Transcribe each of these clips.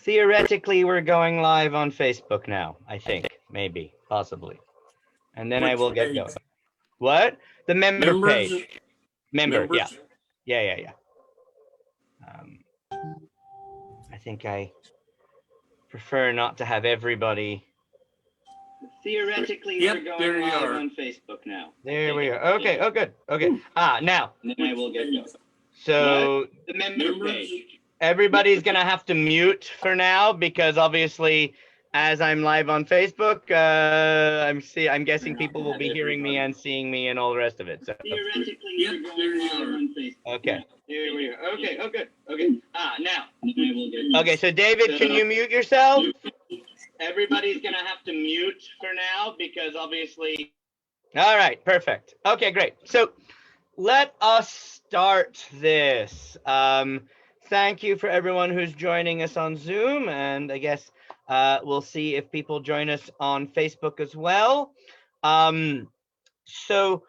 Theoretically, we're going live on Facebook now, I think. Maybe. Possibly. And then I Which will get going. page? What? The member Members? page. Member, yeah. Members? Yeah. Um, I think I prefer not to have everybody. Theoretically, Yep, we're going there you live are. on Facebook now. There we go. Okay, oh, good. Okay. Now. And then I will get going. So, What? The member page. everybody's going to have to mute for now because obviously, as I'm live on Facebook, I'm guessing people will be hearing me and seeing me and all the rest of it. So Theoretically, yep, there you are. On Facebook. okay. Here we go. Okay, oh good. Okay. Now. And then I will get going. Okay, so David, can you mute yourself? Everybody's going to have to mute for now because obviously. All right, perfect. Okay, great. So let us start this. Thank you for everyone who's joining us on Zoom, and I guess we'll see if people join us on Facebook as well. So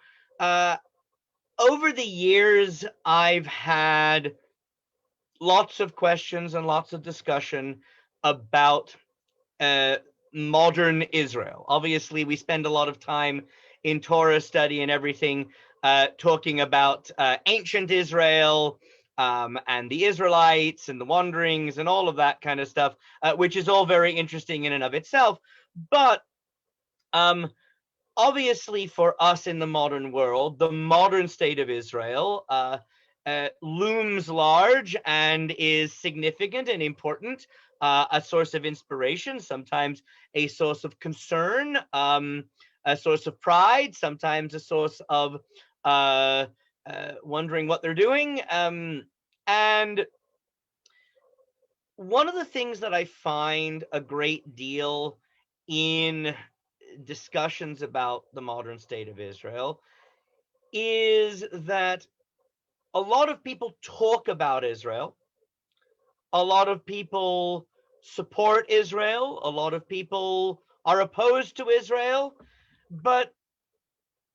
over the years, I've had lots of questions and lots of discussion about modern Israel. Obviously, we spend a lot of time in Torah study and everything talking about ancient Israel and the Israelites and the wanderings and all of that kind of stuff, which is all very interesting in and of itself. But obviously, for us in the modern world, the modern state of Israel looms large and is significant and important, a source of inspiration, sometimes a source of concern, a source of pride, sometimes a source of wondering what they're doing. And one of the things that I find a great deal in discussions about the modern state of Israel is that a lot of people talk about Israel. A lot of people support Israel. A lot of people are opposed to Israel. But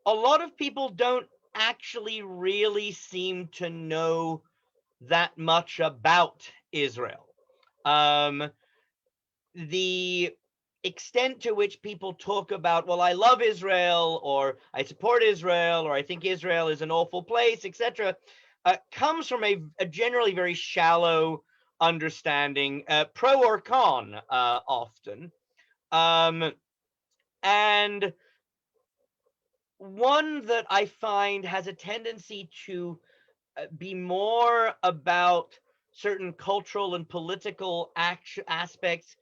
a lot of people don't actually really seem to know that much about Israel. The extent to which people talk about, well, I love Israel, or I support Israel, or I think Israel is an awful place, etc., comes from a generally very shallow understanding, pro or con, often. And one that I find has a tendency to be more about certain cultural and political aspects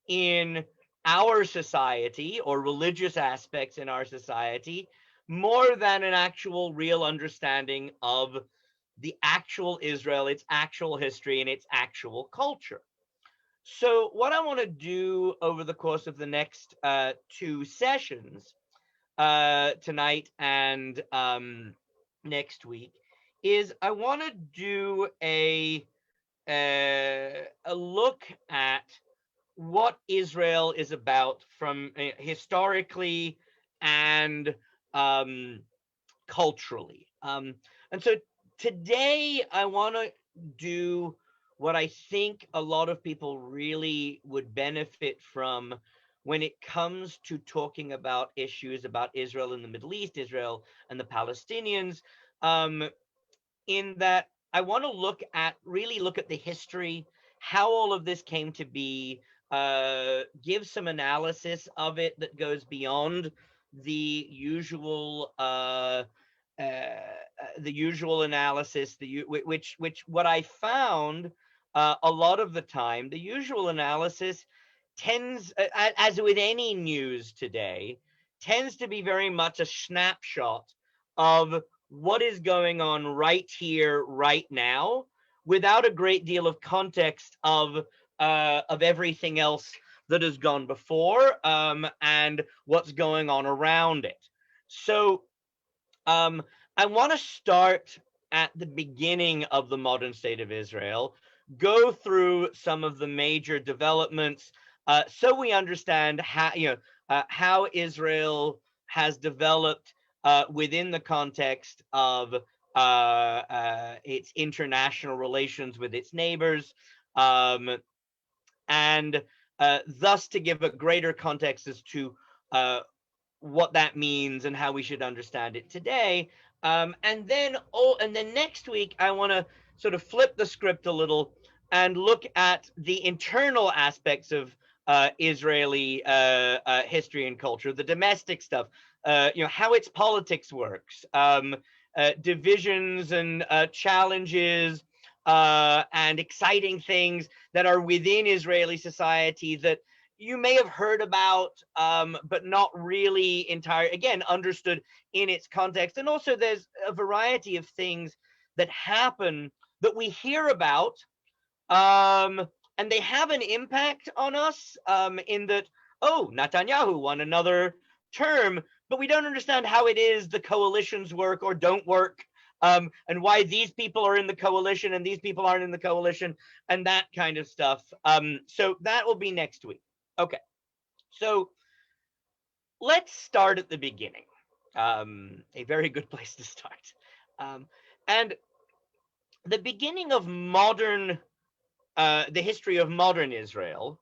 in our society, or religious aspects in our society, more than an actual real understanding of the actual Israel, its actual history, and its actual culture. So what I want to do over the course of the next two sessions, tonight and next week, is I want to do a look at what Israel is about from historically and culturally. And so today I want to do what I think a lot of people really would benefit from when it comes to talking about issues about Israel in the Middle East, Israel and the Palestinians, in that I want to really look at the history, how all of this came to be, give some analysis of it that goes beyond the usual analysis, which what I found a lot of the time, the usual analysis tends, as with any news today, tends to be very much a snapshot of what is going on right here, right now, without a great deal of context of everything else that has gone before, and what's going on around it. So I want to start at the beginning of the modern state of Israel, go through some of the major developments, so we understand how Israel has developed within the context of its international relations with its neighbors, and thus to give a greater context as to what that means and how we should understand it today. And then next week, I want to sort of flip the script a little and look at the internal aspects of Israeli history and culture, the domestic stuff, how its politics works, divisions and challenges and exciting things that are within Israeli society that you may have heard about, but not really again, understood in its context. And also, there's a variety of things that happen that we hear about, and they have an impact on us, in that, oh, Netanyahu won another term, but we don't understand how it is the coalitions work or don't work, and why these people are in the coalition and these people aren't in the coalition, and that kind of stuff. So that will be next week. Okay, so let's start at the beginning. A very good place to start. And the beginning of the history of modern Israel,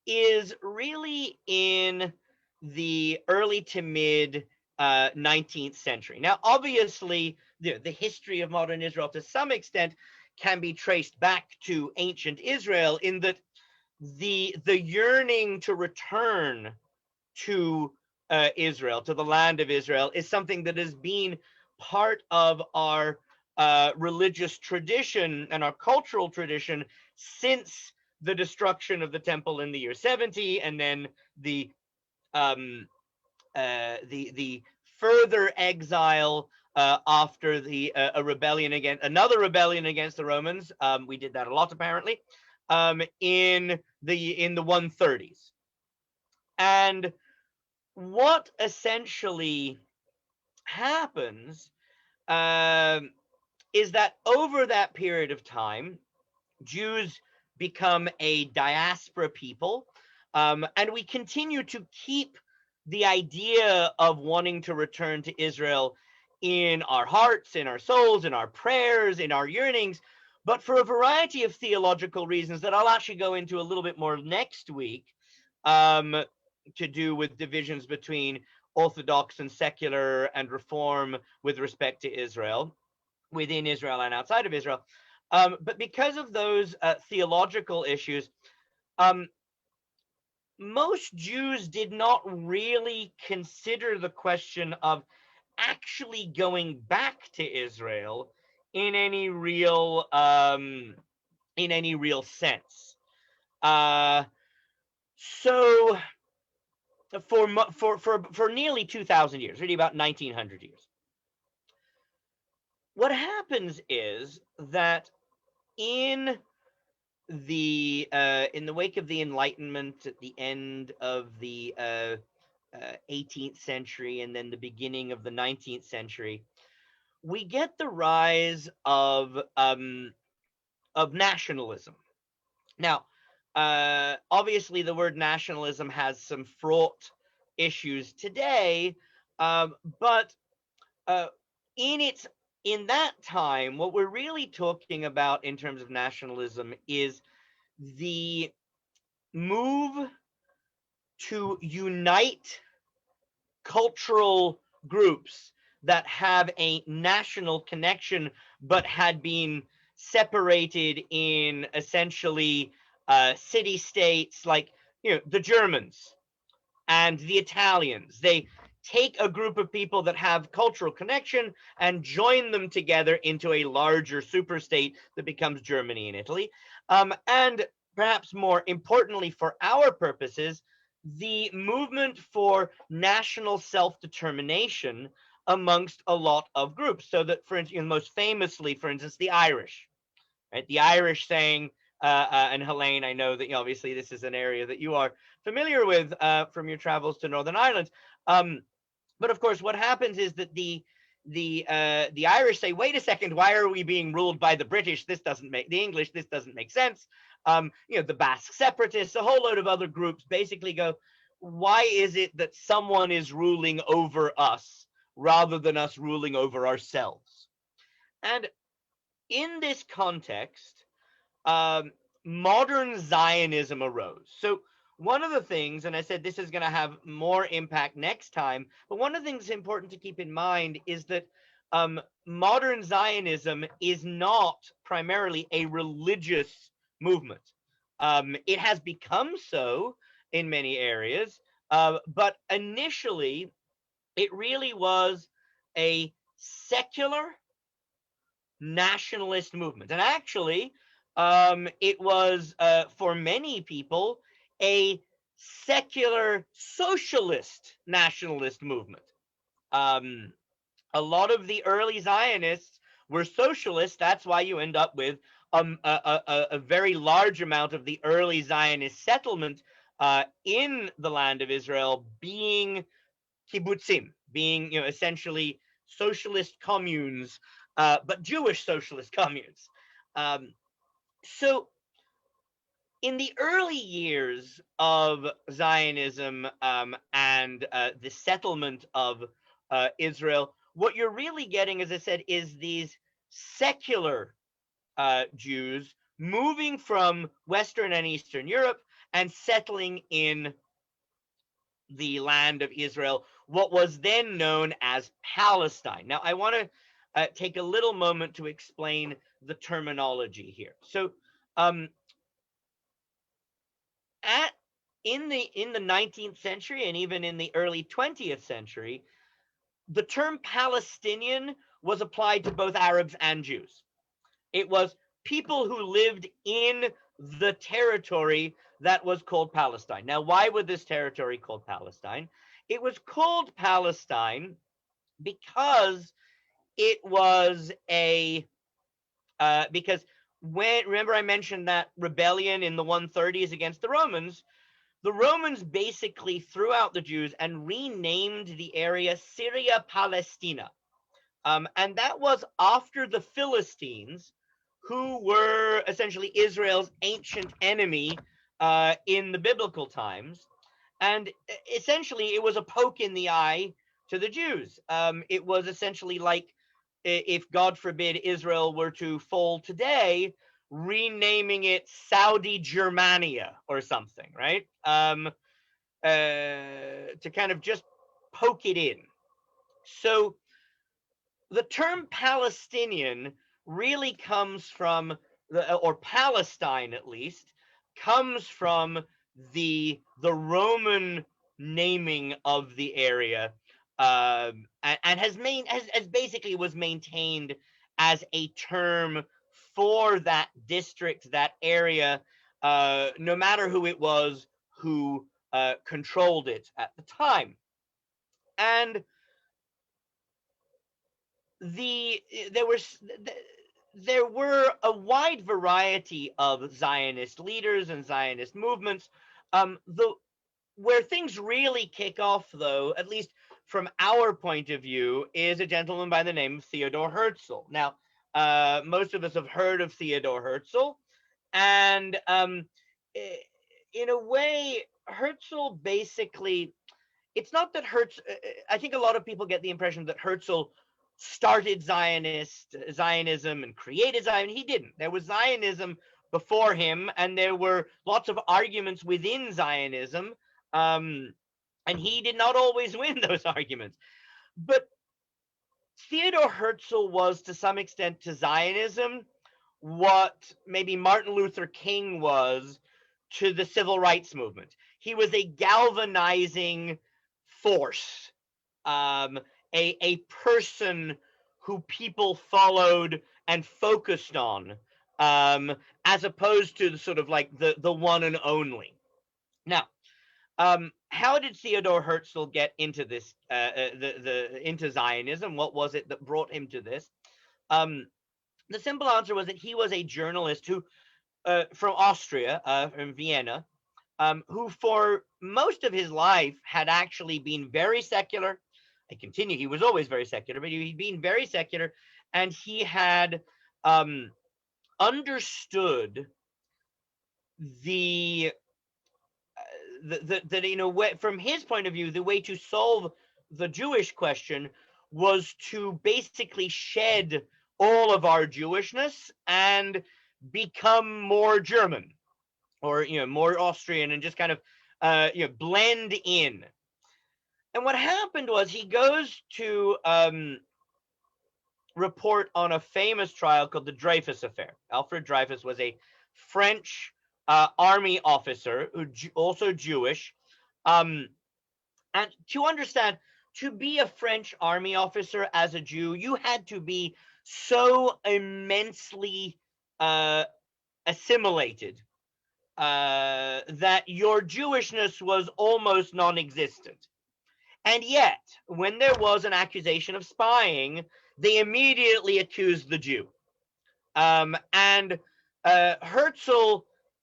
is really in the early to mid 19th century. Now, obviously, the history of modern Israel to some extent can be traced back to ancient Israel, in that the yearning to return to Israel, to the land of Israel, is something that has been part of our religious tradition and our cultural tradition since the destruction of the temple in the year 70, and then the further exile after a rebellion against another rebellion against the Romans. We did that a lot, apparently, in the 130s. And what essentially happens is that over that period of time, Jews become a diaspora people, and we continue to keep the idea of wanting to return to Israel in our hearts, in our souls, in our prayers, in our yearnings, but for a variety of theological reasons that I'll actually go into a little bit more next week, to do with divisions between Orthodox and secular and Reform with respect to Israel, within Israel and outside of Israel. But because of those theological issues, most Jews did not really consider the question of actually going back to Israel in any real sense. So for nearly 2,000 years, really about 1,900 years, what happens is that in the wake of the Enlightenment at the end of the 18th century and then the beginning of the 19th century, we get the rise of nationalism. Now, obviously, the word nationalism has some fraught issues today, but in that time, what we're really talking about in terms of nationalism is the move to unite cultural groups that have a national connection but had been separated in essentially city states, like the Germans and the Italians. They take a group of people that have cultural connection and join them together into a larger superstate that becomes Germany and Italy. And perhaps more importantly for our purposes, the movement for national self-determination amongst a lot of groups. So that, for instance, most famously, for instance, the Irish, right? The Irish saying, and Helene, I know that obviously this is an area that you are familiar with from your travels to Northern Ireland. But of course, what happens is that the Irish say, wait a second, why are we being ruled by the British? This doesn't make the English. This doesn't make sense. The Basque separatists, a whole load of other groups basically go, why is it that someone is ruling over us rather than us ruling over ourselves? And in this context, modern Zionism arose. So one of the things, and I said this is going to have more impact next time, but one of the things important to keep in mind is that modern Zionism is not primarily a religious movement. It has become so in many areas, but initially it really was a secular nationalist movement. And actually, it was, for many people, a secular socialist nationalist movement. Um, a lot of the early Zionists were socialists. That's why you end up with a very large amount of the early Zionist settlement in the land of Israel being kibbutzim, being essentially socialist communes, but Jewish socialist communes. So in the early years of Zionism and the settlement of Israel, what you're really getting, as I said, is these secular Jews moving from Western and Eastern Europe and settling in the land of Israel, what was then known as Palestine. Now, I want to take a little moment to explain the terminology here. So, in the 19th century and even in the early 20th century, the term Palestinian was applied to both Arabs and Jews. It was people who lived in the territory that was called Palestine. Now, why was this territory called Palestine? It was called Palestine because it was because remember I mentioned that rebellion in the 130s against the Romans basically threw out the Jews and renamed the area Syria Palestina. And that was after the Philistines, who were essentially Israel's ancient enemy in the biblical times. And essentially, it was a poke in the eye to the Jews. It was essentially like if, God forbid, Israel were to fall today, renaming it Saudi Germania or something, right? To kind of just poke it in. So the term Palestinian really comes from or Palestine at least comes from the Roman naming of the area, and has basically was maintained as a term for that district, that area, no matter who it was who controlled it at the time. And there were a wide variety of Zionist leaders and Zionist movements. Where things really kick off, though, at least from our point of view, is a gentleman by the name of Theodor Herzl. Now, most of us have heard of Theodor Herzl, and in a way, Herzl basically, it's not that I think a lot of people get the impression that Herzl started Zionism and created Zion. He didn't. There was Zionism before him, and there were lots of arguments within Zionism, and he did not always win those arguments. But Theodor Herzl was, to some extent, to Zionism what maybe Martin Luther King was to the civil rights movement. He was a galvanizing force, a person who people followed and focused on, as opposed to the sort of like the one and only. Now, how did Theodor Herzl get into this, into Zionism? What was it that brought him to this? The simple answer was that he was a journalist who, from Austria, from Vienna, who for most of his life had actually been very secular. He was always very secular, but he'd been very secular, and he had understood that from his point of view, the way to solve the Jewish question was to basically shed all of our Jewishness and become more German, or more Austrian, and just kind of blend in. And what happened was he goes to report on a famous trial called the Dreyfus Affair. Alfred Dreyfus was a French army officer who also Jewish. And to understand, to be a French army officer as a Jew, you had to be so immensely assimilated that your Jewishness was almost non-existent. And yet, when there was an accusation of spying, they immediately accused the Jew. And Herzl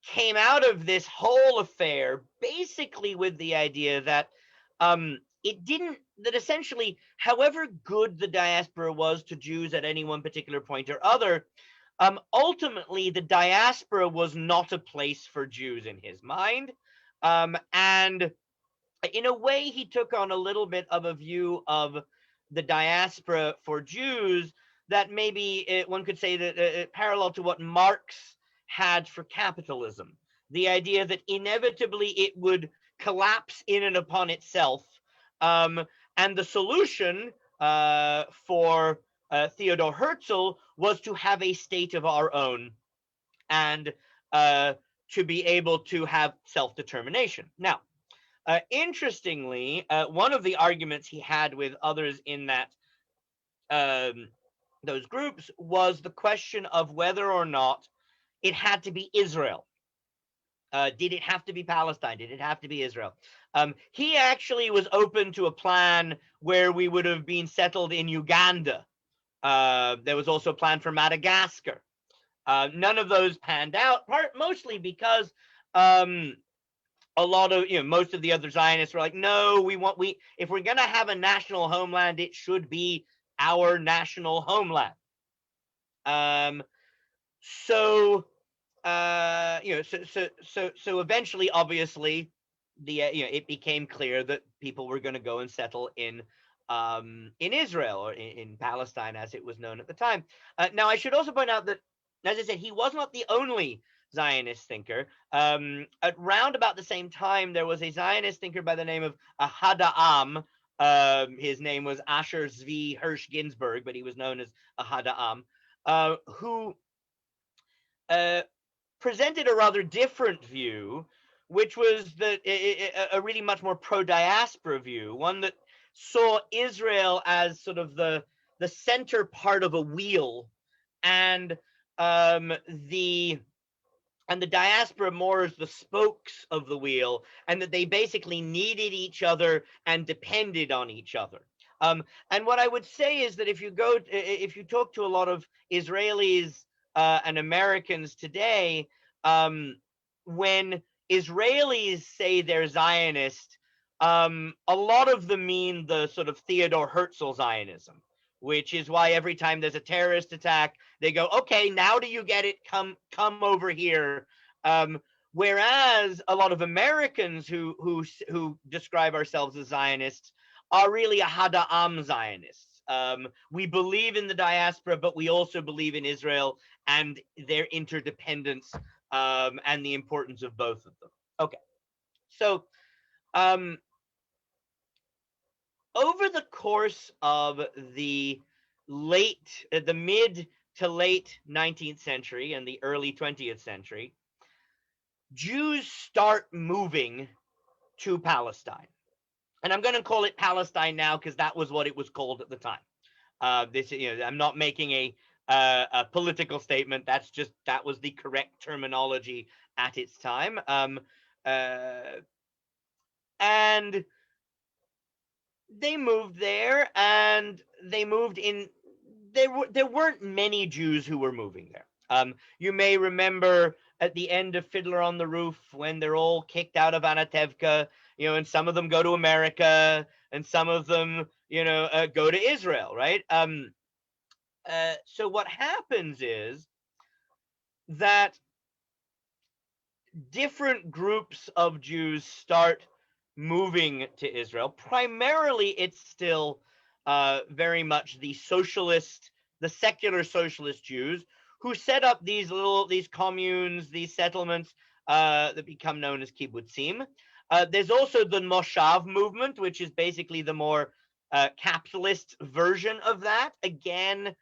came out of this whole affair basically with the idea that that essentially, however good the diaspora was to Jews at any one particular point or other, ultimately the diaspora was not a place for Jews in his mind. And in a way, he took on a little bit of a view of the diaspora for Jews that maybe one could say that parallel to what Marx had for capitalism. The idea that inevitably it would collapse in and upon itself. And the solution for Theodor Herzl was to have a state of our own and to be able to have self-determination. Now, interestingly, one of the arguments he had with others in that those groups was the question of whether or not it had to be Israel. Did it have to be Palestine? Did it have to be Israel? He actually was open to a plan where we would have been settled in Uganda. There was also a plan for Madagascar. None of those panned out, mostly because a lot of most of the other Zionists were like, no, if we're gonna have a national homeland, it should be our national homeland. So eventually, obviously, it became clear that people were going to go and settle in Israel, or in Palestine, as it was known at the time. Now, I should also point out that, as I said, he was not the only Zionist thinker. Around about the same time, there was a Zionist thinker by the name of Ahad Ha'am. His name was Asher Zvi Hirsch Ginsburg, but he was known as Ahad Ha'am, who presented a rather different view, which was a really much more pro-diaspora view, one that saw Israel as sort of the center part of a wheel, and the diaspora more as the spokes of the wheel, and that they basically needed each other and depended on each other. And what I would say is that if you talk to a lot of Israelis and Americans today, when Israelis say they're Zionist, a lot of them mean the sort of Theodor Herzl Zionism, which is why every time there's a terrorist attack, they go, okay, now do you get it? Come over here. Whereas a lot of Americans who describe ourselves as Zionists are really Ahad Ha'am Zionists. We believe in the diaspora, but we also believe in Israel and their interdependence, and the importance of both of them. Okay, so over the course of the mid to late 19th century and the early 20th century, Jews start moving to Palestine. And I'm going to call it Palestine now because that was what it was called at the time. I'm not making a political statement. That was the correct terminology at its time. And they moved there, and they moved in. There weren't many Jews who were moving there. You may remember at the end of Fiddler on the Roof when they're all kicked out of Anatevka, and some of them go to America, and some of them, go to Israel, right? So what happens is that different groups of Jews start moving to Israel. Primarily, it's still very much the secular socialist Jews who set up these communes, these settlements that become known as kibbutzim. There's also the Moshav movement, which is basically the more capitalist version of that. Again,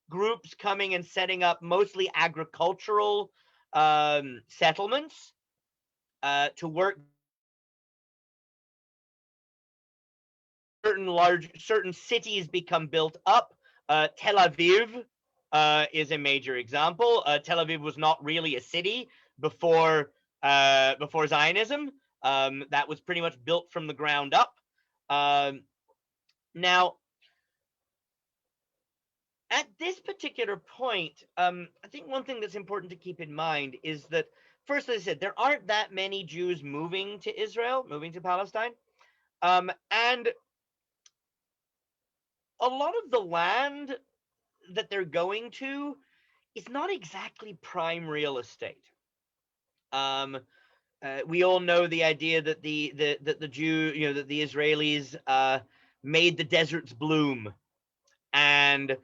groups coming and setting up mostly agricultural settlements to work. Certain cities become built up. Tel Aviv is a major example. Tel Aviv was not really a city before Zionism. That was pretty much built from the ground up. Now, at this particular point, I think one thing that's important to keep in mind is that, first, as I said, there aren't that many Jews moving to Israel, moving to Palestine. And a lot of the land that they're going to is not exactly prime real estate. We all know the idea that the Israelis made the deserts bloom, and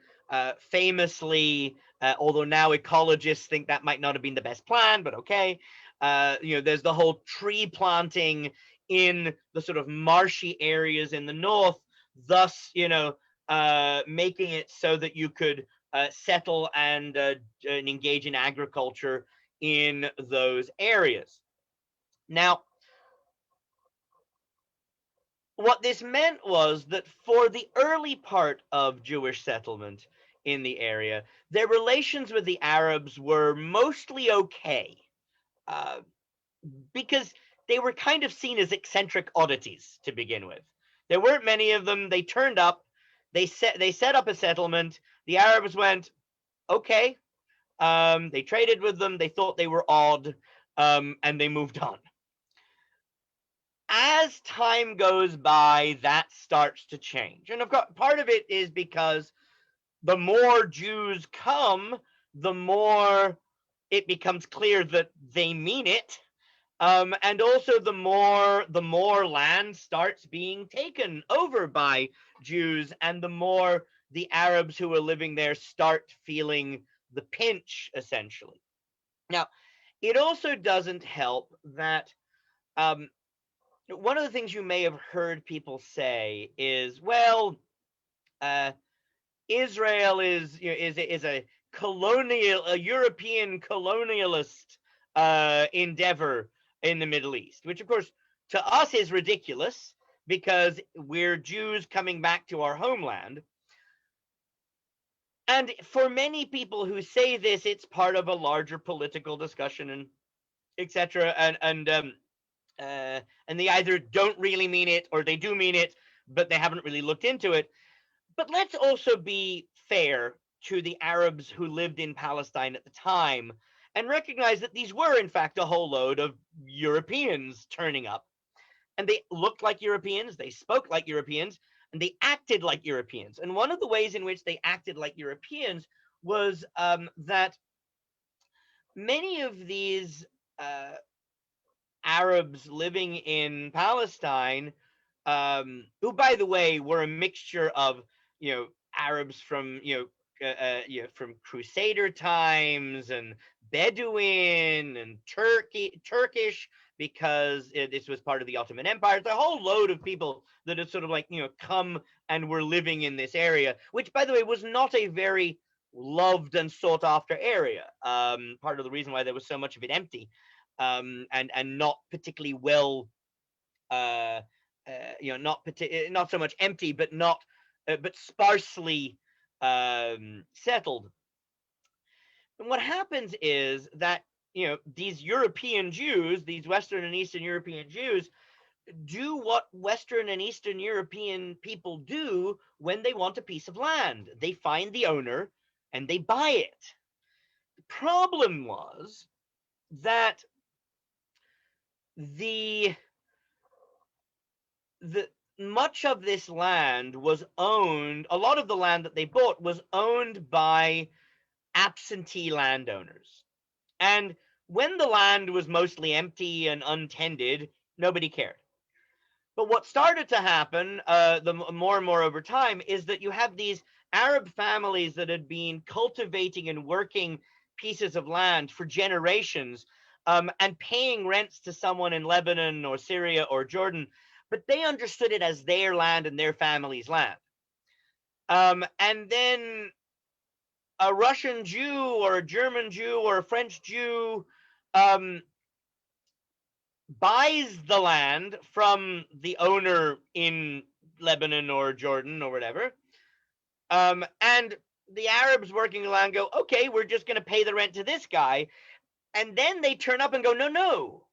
famously, although now ecologists think that might not have been the best plan, but okay, there's the whole tree planting in the sort of marshy areas in the north, thus, making it so that you could settle and engage in agriculture in those areas. Now, what this meant was that for the early part of Jewish settlement in the area, their relations with the Arabs were mostly okay, because they were kind of seen as eccentric oddities to begin with. There weren't many of them. They turned up. They set up a settlement. The Arabs went, okay. They traded with them. They thought they were odd, and they moved on. As time goes by, that starts to change. And of course, part of it is because the more Jews come, the more it becomes clear that they mean it. And also the more land starts being taken over by Jews, and the more the Arabs who are living there start feeling the pinch, essentially. Now, it also doesn't help that one of the things you may have heard people say is, well, Israel is a European colonialist endeavor in the Middle East, which of course to us is ridiculous because we're Jews coming back to our homeland. And for many people who say this, it's part of a larger political discussion and etc. And they either don't really mean it or they do mean it, but they haven't really looked into it. But let's also be fair to the Arabs who lived in Palestine at the time and recognize that these were, in fact, a whole load of Europeans turning up. And they looked like Europeans, they spoke like Europeans, and they acted like Europeans. And one of the ways in which they acted like Europeans was that many of these Arabs living in Palestine, who, by the way, were a mixture of, Arabs from, from Crusader times and Bedouin and Turkish, because this was part of the Ottoman Empire. It's a whole load of people that had sort of come and were living in this area, which, by the way, was not a very loved and sought after area. Part of the reason why there was so much of it empty, and not particularly well, not so much empty, but but sparsely settled. And what happens is that these European Jews, these Western and Eastern European Jews, do what Western and Eastern European people do when they want a piece of land. They find the owner and they buy it. The problem was that the much of this land was owned, a lot of the land that they bought was owned by absentee landowners. And when the land was mostly empty and untended, nobody cared. But what started to happen, the more and more over time, is that you have these Arab families that had been cultivating and working pieces of land for generations, and paying rents to someone in Lebanon or Syria or Jordan, but they understood it as their land and their family's land. And then a Russian Jew or a German Jew or a French Jew um, buys the land from the owner in Lebanon or Jordan or whatever. And the Arabs working the land go, okay, we're just going to pay the rent to this guy. And then they turn up and go, no, no,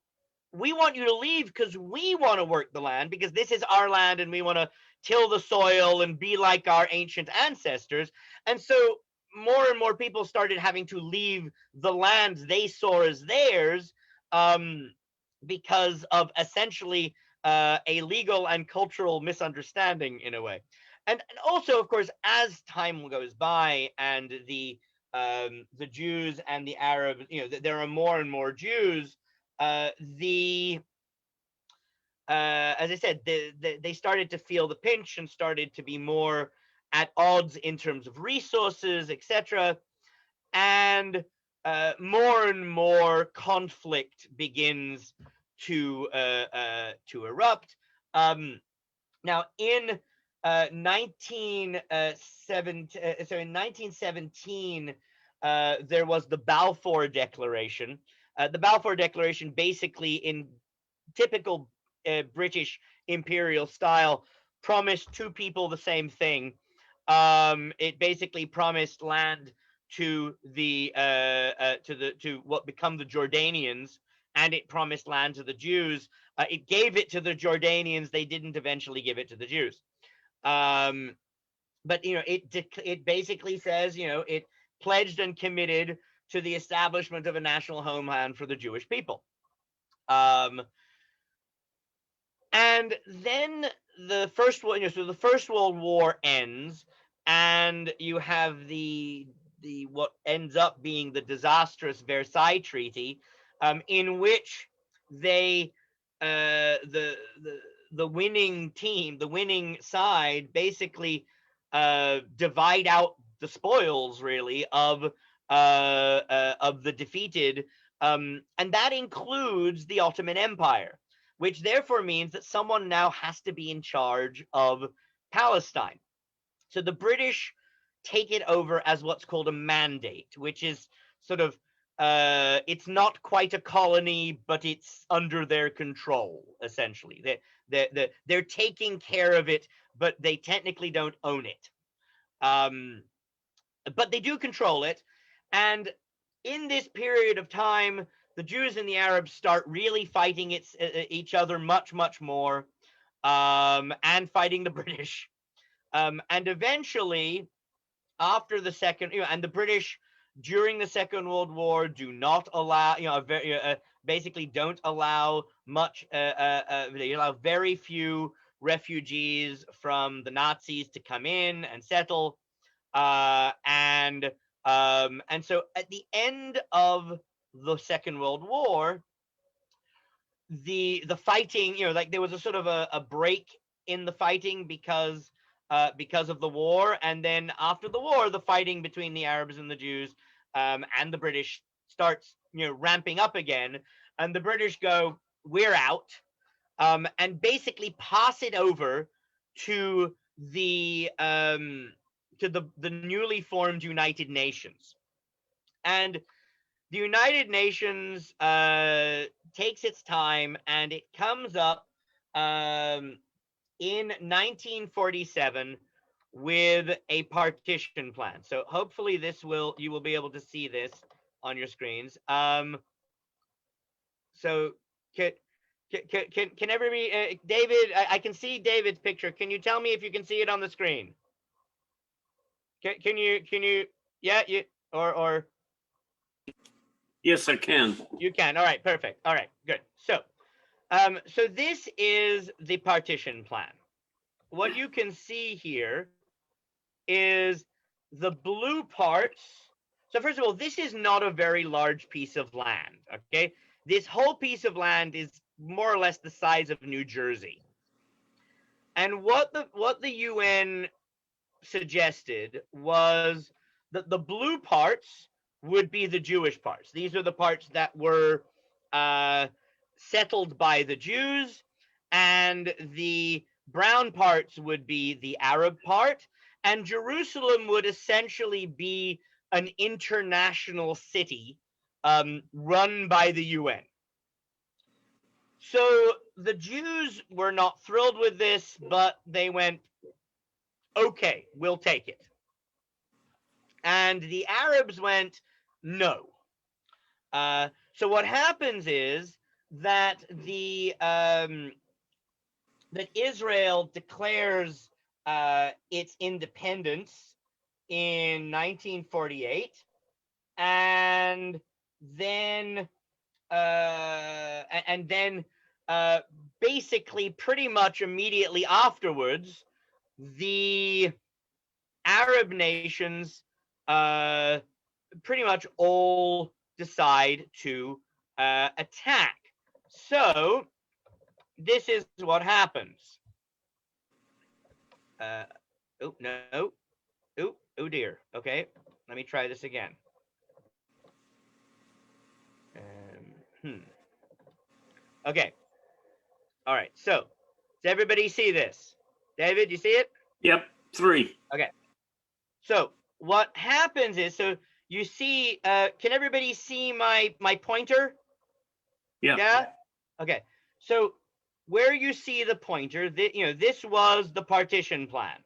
we want you to leave because we want to work the land, because this is our land and we want to till the soil and be like our ancient ancestors. And so more and more people started having to leave the lands they saw as theirs, because of essentially a legal and cultural misunderstanding in a way. And also, of course, as time goes by and the Jews and the Arabs, there are more and more Jews. The As I said, they started to feel the pinch and started to be more at odds in terms of resources, etc. And more and more conflict begins to erupt. Now, in 1917, there was the Balfour Declaration. The Balfour Declaration, basically, in typical British imperial style, promised two people the same thing. It basically promised land to what become the Jordanians, and it promised land to the Jews. It gave it to the Jordanians. They didn't eventually give it to the Jews. But it basically says, it pledged and committed to the establishment of a national homeland for the Jewish people. And then the First World War ends, and you have the what ends up being the disastrous Versailles Treaty, in which they the winning team, the winning side, basically divide out the spoils, really, of the defeated, and that includes the Ottoman Empire, which therefore means that someone now has to be in charge of Palestine. So the British take it over as what's called a mandate, which is sort of it's not quite a colony, but it's under their control, essentially. They're taking care of it, but they technically don't own it. But they do control it. And in this period of time, the Jews and the Arabs start really fighting each other much, much more, and fighting the British. And eventually, after the second, and the British during the Second World War do not allow, basically don't allow much, they allow very few refugees from the Nazis to come in and settle. And so at the end of the Second World War, the fighting, there was a sort of a break in the fighting because of the war. And then after the war, the fighting between the Arabs and the Jews, and the British starts, ramping up again. And the British go, we're out, and basically pass it over to the newly formed United Nations. And the United Nations takes its time, and it comes up in 1947 with a partition plan. So hopefully you will be able to see this on your screens. So can everybody, David, I can see David's picture. Can you tell me if you can see it on the screen? Can you, yeah, or Yes, I can. You can. All right, perfect. All right, good. So this is the partition plan. What you can see here is the blue parts. So first of all, this is not a very large piece of land, okay? This whole piece of land is more or less the size of New Jersey. And what the UN suggested was that the blue parts would be the Jewish parts. These are the parts that were settled by the Jews, and the brown parts would be the Arab part, and Jerusalem would essentially be an international city run by the UN. So the Jews were not thrilled with this, but they went, okay, we'll take it. And the Arabs went, no. So what happens is that that Israel declares its independence in 1948, and then basically pretty much immediately afterwards, the Arab nations pretty much all decide to attack. So this is what happens. Oh no! Oh dear. Okay, let me try this again. Okay. All right. So, does everybody see this? David, you see it? Yep, 3. Okay. So what happens is, so you see, can everybody see my pointer? Yeah. Yeah. Okay. So where you see the pointer, this was the partition plan.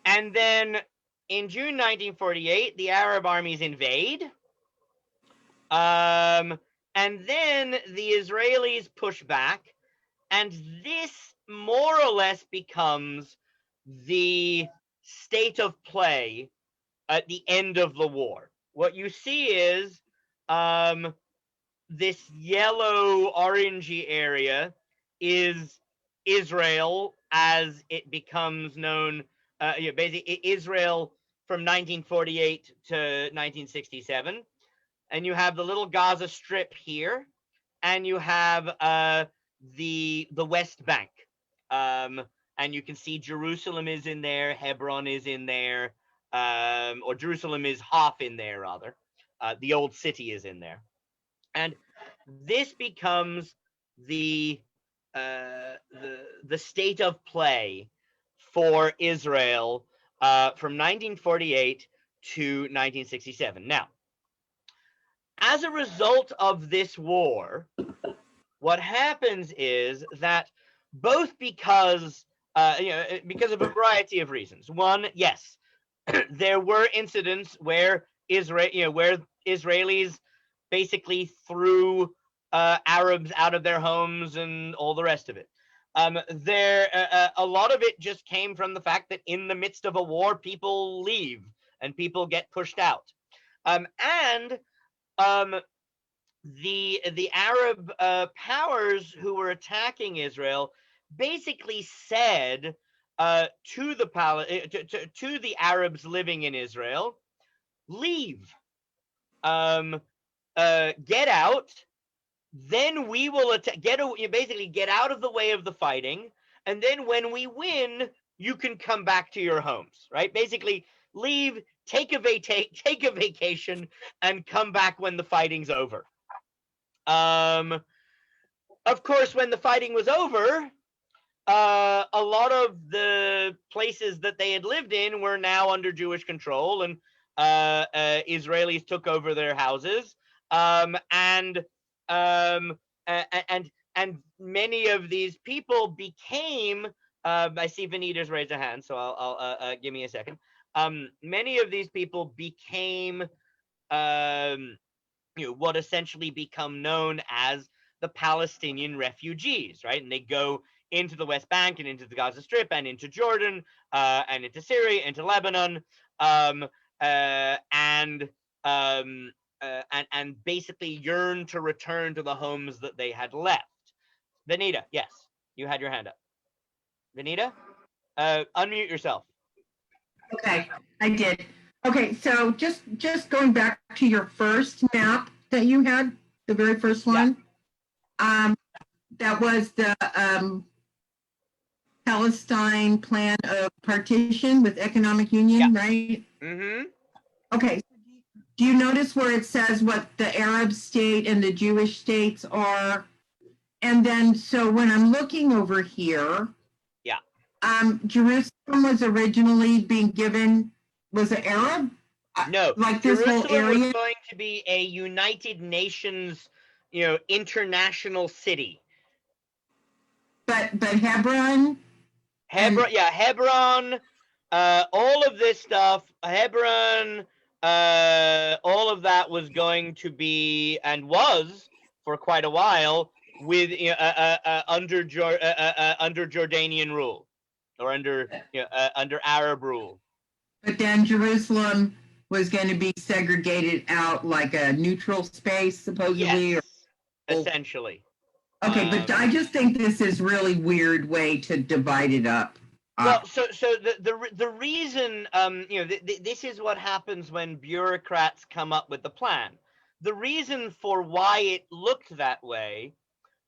And then in June 1948, the Arab armies invade. And then the Israelis push back, and this more or less becomes the state of play at the end of the war. What you see is this yellow orangey area is Israel as it becomes known, basically Israel from 1948 to 1967. And you have the little Gaza Strip here, and you have the West Bank. And you can see Jerusalem is in there, Hebron is in there, or Jerusalem is half in there, rather. The old city is in there. And this becomes the state of play for Israel from 1948 to 1967. Now, as a result of this war, what happens is that both because of a variety of reasons. One, yes, there were incidents where Israelis basically threw Arabs out of their homes and all the rest of it. A lot of it just came from the fact that in the midst of a war, people leave and people get pushed out. The Arab powers who were attacking Israel basically said to the Arabs living in Israel, leave, get out, then we will basically get out of the way of the fighting, and then when we win, you can come back to your homes, right? Basically, leave, take a vacation, and come back when the fighting's over. Of course, when the fighting was over, a lot of the places that they had lived in were now under Jewish control, and Israelis took over their houses, and many of these people became. I see Vanita's raised a hand, so I'll give me a second. Many of these people became what essentially become known as the Palestinian refugees, right? And they go into the West Bank and into the Gaza Strip and into Jordan and into Syria, into Lebanon, and basically yearn to return to the homes that they had left. Vanita, yes, you had your hand up. Vanita, unmute yourself. Okay, I did. Okay, so just going back to your first map that you had, the very first one, that was the Palestine plan of partition with economic union, right? Mm-hmm. Okay, so do do you notice where it says what the Arab state and the Jewish states are? And then, so when I'm looking over here. Yeah. Jerusalem was originally being given, was it Arab? No, Like this whole Jerusalem was area? going to be a United Nations, international city. But Hebron? Hebron, yeah, Hebron, all of this stuff, Hebron, all of that was going to be, and was for quite a while, with under Jordanian rule, or under Arab rule. But then Jerusalem was going to be segregated out like a neutral space, supposedly. Yes, essentially. Okay, but I just think this is really weird way to divide it up. Well, so the reason, this is what happens when bureaucrats come up with the plan. The reason for why it looked that way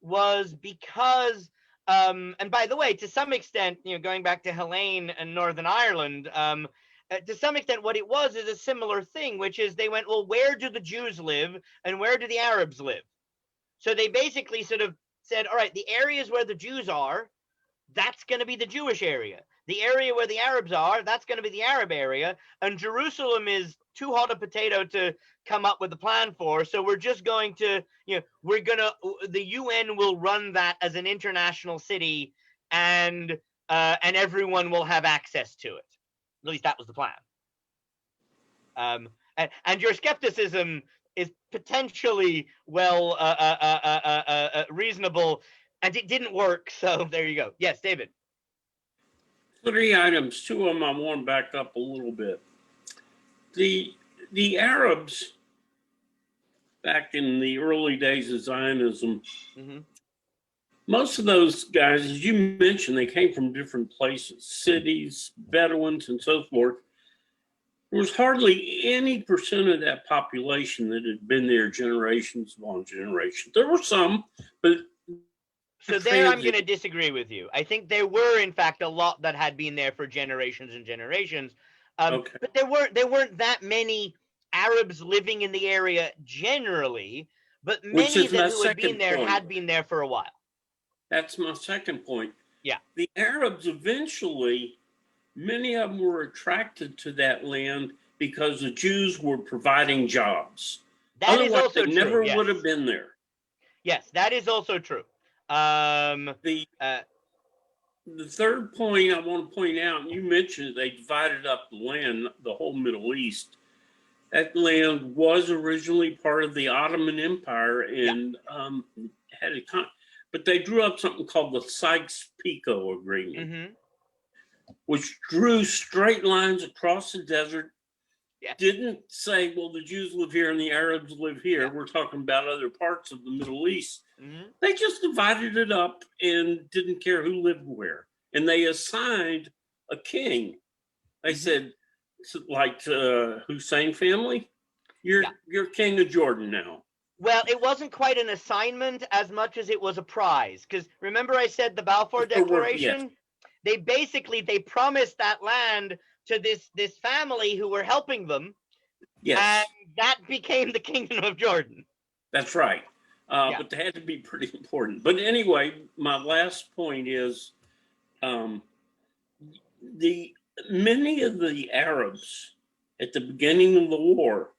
was because, and by the way, to some extent, going back to Helene and Northern Ireland, to some extent, what it was is a similar thing, which is they went, well, where do the Jews live and where do the Arabs live? So they basically sort of said, all right, the areas where the Jews are, that's going to be the Jewish area. The area where the Arabs are, that's going to be the Arab area. And Jerusalem is too hot a potato to come up with a plan for. So we're just going to, the UN will run that as an international city, and everyone will have access to it. At least that was the plan. And your skepticism is potentially reasonable, and it didn't work. So there you go. Yes, David. 3 items. 2 of them I want to back up a little bit. The Arabs back in the early days of Zionism, most of those guys, as you mentioned, they came from different places, cities, Bedouins, and so forth. There was hardly any percent of that population that had been there generations upon generations. There were some, but... So there I'm going to disagree with you. I think there were, in fact, a lot that had been there for generations and generations. Okay. But there weren't that many Arabs living in the area generally, but many of them who had been there had been there for a while. That's my second point. Yeah. The Arabs eventually, many of them were attracted to that land because the Jews were providing jobs. That is also they true. never Yes. would have been there. Yes, that is also true. The third point I want to point out, you mentioned they divided up the land, the whole Middle East. That land was originally part of the Ottoman Empire and had a but they drew up something called the Sykes-Picot Agreement, which drew straight lines across the desert. Yeah. Didn't say, well, the Jews live here and the Arabs live here. We're talking about other parts of the Middle East. They just divided it up and didn't care who lived where. And they assigned a king. They said, like Hussein family, you're king of Jordan now. Well, it wasn't quite an assignment as much as it was a prize. Because remember I said the Balfour Declaration? Yes. They promised that land to this family who were helping them. Yes. And that became the Kingdom of Jordan. That's right. But they had to be pretty important. But anyway, my last point is many of the Arabs at the beginning of the war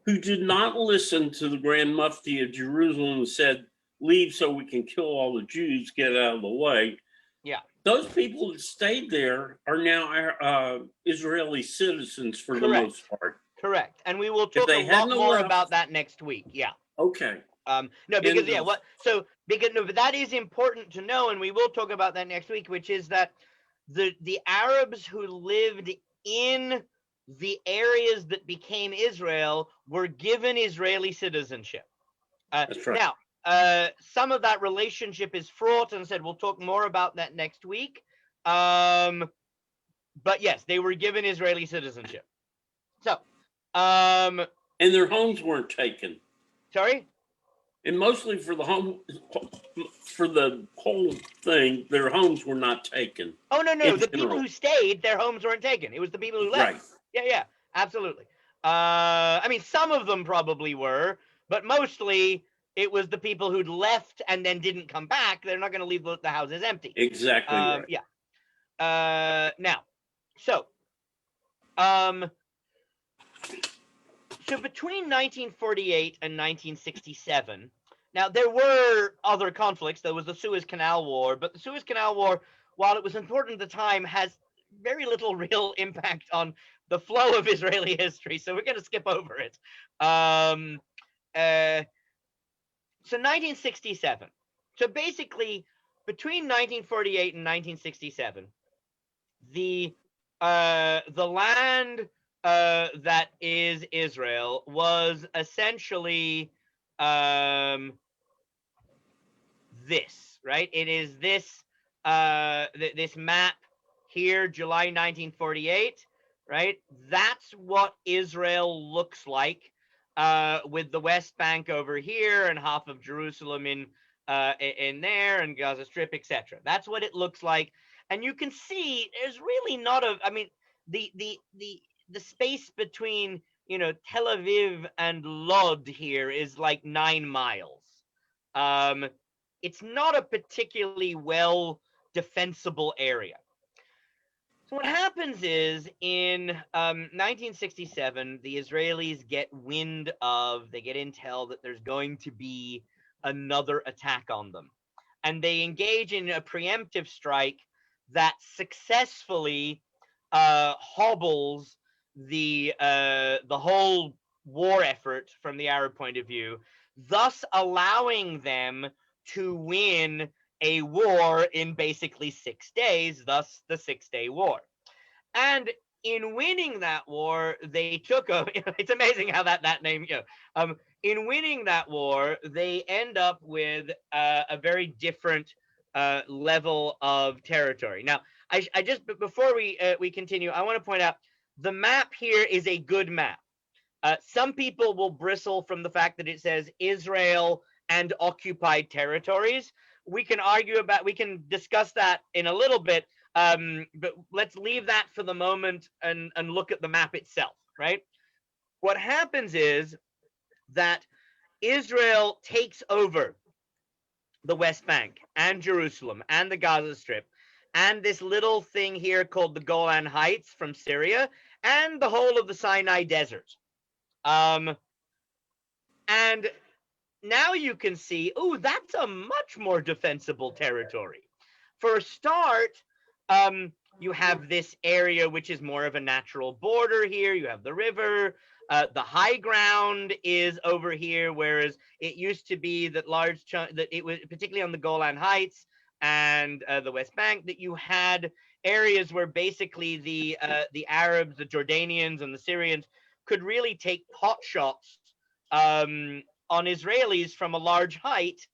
who did not listen to the Grand Mufti of Jerusalem and said, leave so we can kill all the Jews, get out of the way. Yeah. Those people that stayed there are now Israeli citizens for the most part. Correct. And we will talk a lot more about that next week. Yeah. Okay. No, because but that is important to know, and we will talk about that next week, which is that the Arabs who lived in the areas that became Israel were given Israeli citizenship. That's right. Now, some of that relationship is fraught, and said we'll talk more about that next week. But yes, they were given Israeli citizenship. So, and their homes weren't taken. Sorry? And mostly for the whole thing, their homes were not taken. Oh, no. The people who stayed, their homes weren't taken. It was the people who left. Right. Yeah, absolutely. I mean, some of them probably were, but mostly it was the people who'd left and then didn't come back. They're not going to leave the houses empty. Exactly right. Yeah. Now, so, so between 1948 and 1967, now there were other conflicts. There was the Suez Canal War, but the Suez Canal War, while it was important at the time, has very little real impact on the flow of Israeli history. So we're going to skip over it. So 1967. So basically, between 1948 and 1967, the land that is Israel was essentially this, right? It is this this map here, July 1948, right? That's what Israel looks like, with the West Bank over here and half of Jerusalem in there, and Gaza Strip, etc. That's what it looks like. And you can see there's really not a, I mean, the space between, you know, Tel Aviv and Lod here is like 9 miles. It's not a particularly well defensible area. So what happens is in 1967, the Israelis get wind of, they get intel that there's going to be another attack on them. And they engage in a preemptive strike that successfully hobbles the whole war effort from the Arab point of view, thus allowing them to win a war in basically 6 days, thus the 6-day war. And in winning that war, they took a, it's amazing how that name, you know, in winning that war, they end up with a very different level of territory. Now, I just, before we continue, I want to point out the map here is a good map. Some people will bristle from the fact that it says Israel and occupied territories. We can argue about, we can discuss that in a little bit, but let's leave that for the moment and look at the map itself, right? What happens is that Israel takes over the West Bank and Jerusalem and the Gaza Strip and this little thing here called the Golan Heights from Syria and the whole of the Sinai Desert. And now you can see, oh, that's a much more defensible territory. For a start, you have this area which is more of a natural border here. You have the river. The high ground is over here, whereas it used to be that large chunk, that it was particularly on the Golan Heights and the West Bank, that you had areas where basically the Arabs, the Jordanians, and the Syrians could really take pot shots on Israelis from a large height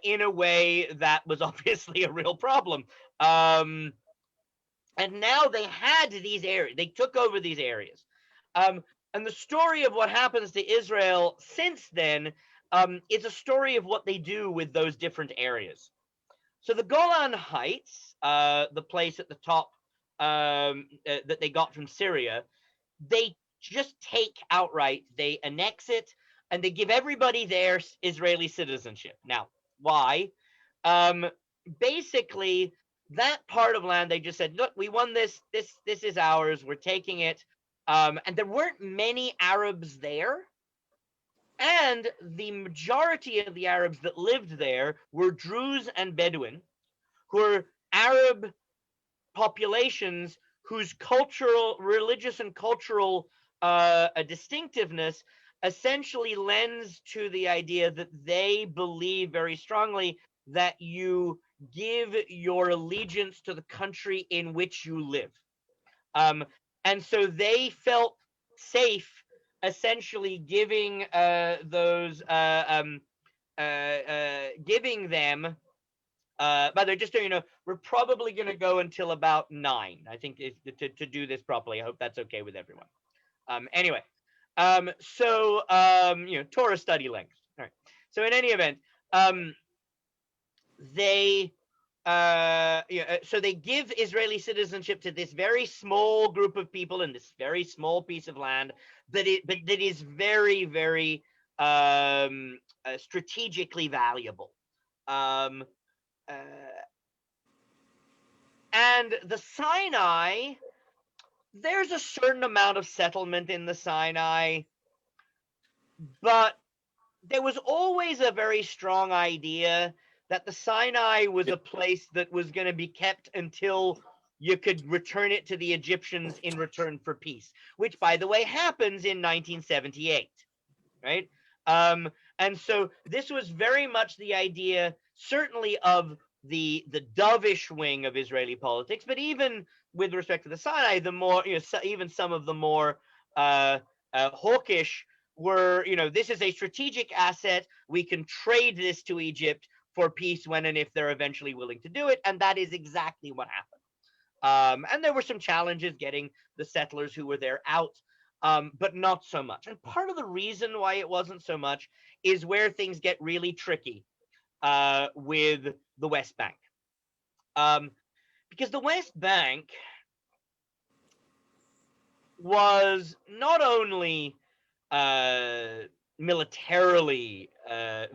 in a way that was obviously a real problem. And now they had these areas. They took over these areas. And the story of what happens to Israel since then is a story of what they do with those different areas. So the Golan Heights, the place at the top that they got from Syria, they just take outright. They annex it, and they give everybody there Israeli citizenship. Now, why? Basically, that part of land, they just said, look, we won this. This is ours. We're taking it. And there weren't many Arabs there. And the majority of the Arabs that lived there were Druze and Bedouin, who are Arab populations whose cultural, religious and cultural distinctiveness essentially lends to the idea that they believe very strongly that you give your allegiance to the country in which you live. And so they felt safe essentially giving giving them, but they're just, you know, we're probably going to go until about 9, I think, to do this properly. I hope that's okay with everyone. Anyway, so, you know, Torah study length. All right. So in any event, they, so they give Israeli citizenship to this very small group of people in this very small piece of land. that is very, very strategically valuable. And the Sinai, there's a certain amount of settlement in the Sinai, but there was always a very strong idea that the Sinai was a place that was going to be kept until you could return it to the Egyptians in return for peace, which, by the way, happens in 1978, right? And so this was very much the idea, certainly of the dovish wing of Israeli politics, but even with respect to the Sinai, the more, even some of the more hawkish were, this is a strategic asset. We can trade this to Egypt for peace when and if they're eventually willing to do it, and that is exactly what happened. And there were some challenges getting the settlers who were there out, but not so much. And part of the reason why it wasn't so much is where things get really tricky with the West Bank. Because the West Bank was not only militarily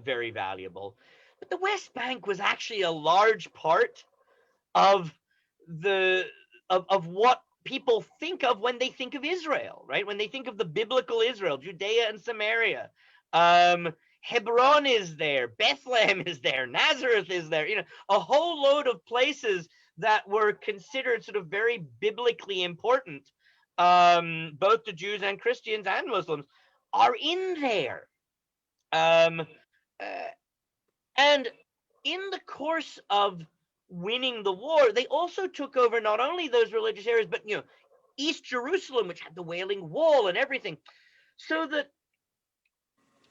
very valuable, but the West Bank was actually a large part of what people think of when they think of Israel, right? When they think of the biblical Israel, Judea and Samaria. Hebron is there, Bethlehem is there, Nazareth is there, a whole load of places that were considered sort of very biblically important, both to Jews and Christians and Muslims, are in there. And in the course of winning the war, they also took over not only those religious areas, but East Jerusalem, which had the Wailing Wall and everything. So that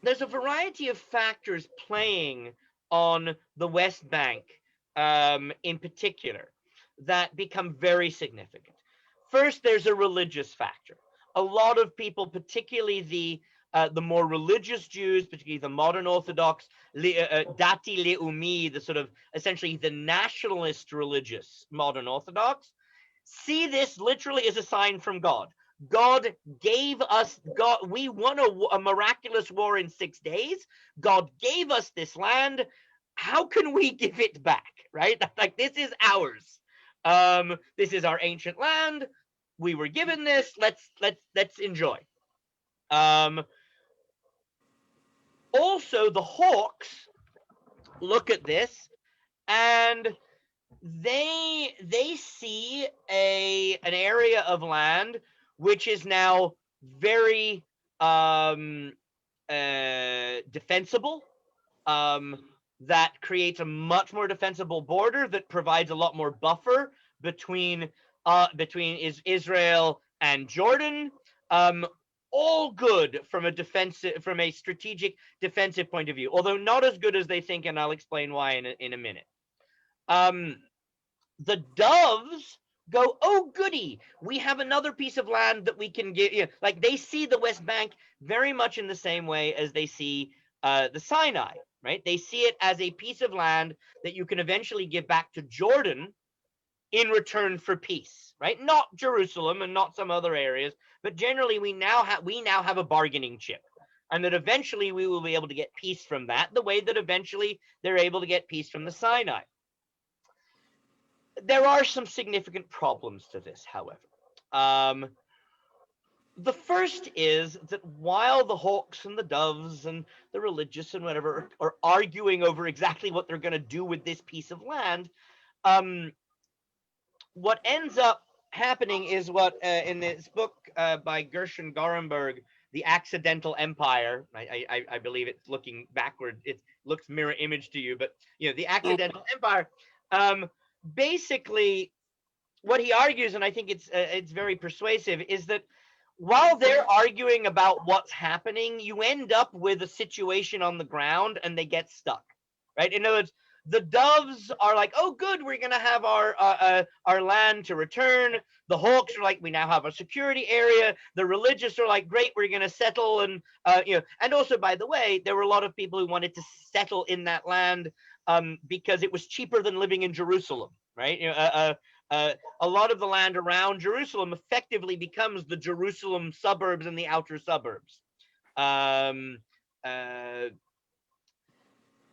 there's a variety of factors playing on the West Bank in particular that become very significant. First, there's a religious factor. A lot of people, particularly the more religious Jews, particularly the modern Orthodox, Dati Leumi, the sort of essentially the nationalist religious modern Orthodox, see this literally as a sign from God. God gave us, we won a miraculous war in 6 days. God gave us this land. How can we give it back, right? Like, this is ours. This is our ancient land. We were given this. Let's enjoy. Also, the Hawks look at this and they see an area of land which is now very defensible, that creates a much more defensible border that provides a lot more buffer between Israel and Jordan. All good from a strategic defensive point of view, although not as good as they think, and I'll explain why in a minute. The Doves go, oh goody, we have another piece of land that we can give. Like, they see the West Bank very much in the same way as they see the Sinai, right? They see it as a piece of land that you can eventually give back to Jordan in return for peace, right? Not Jerusalem and not some other areas, but generally we now have a bargaining chip, and that eventually we will be able to get peace from that, the way that eventually they're able to get peace from the Sinai. There are some significant problems to this, however. The first is that while the Hawks and the Doves and the religious and whatever are arguing over exactly what they're going to do with this piece of land, what ends up happening is what in this book by Gershon Gorenberg, The Accidental Empire, I believe it's looking backward, it looks mirror image to you, but The Accidental Empire, basically what he argues, and I think it's very persuasive, is that while they're arguing about what's happening, you end up with a situation on the ground and they get stuck, right? In other words, the Doves are like, oh, good, we're going to have our land to return. The Hawks are like, we now have a security area. The religious are like, great, we're going to settle. And, and also, by the way, there were a lot of people who wanted to settle in that land because it was cheaper than living in Jerusalem, right? A lot of the land around Jerusalem effectively becomes the Jerusalem suburbs and the outer suburbs.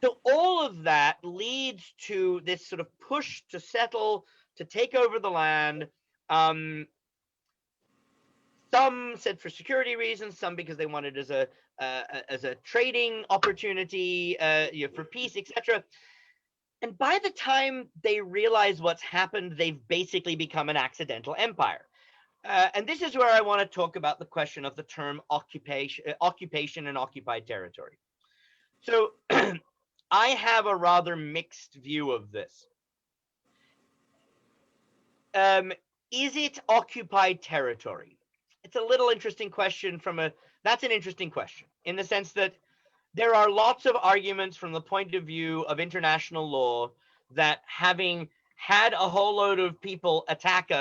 So all of that leads to this sort of push to settle, to take over the land. Some said for security reasons, some because they wanted as a trading opportunity, for peace, etc. And by the time they realize what's happened, they've basically become an accidental empire. And this is where I want to talk about the question of the term occupation and occupied territory. So I have a rather mixed view of this. Is it occupied territory? It's a little interesting question that's an interesting question in the sense that there are lots of arguments from the point of view of international law that having had a whole load of people attack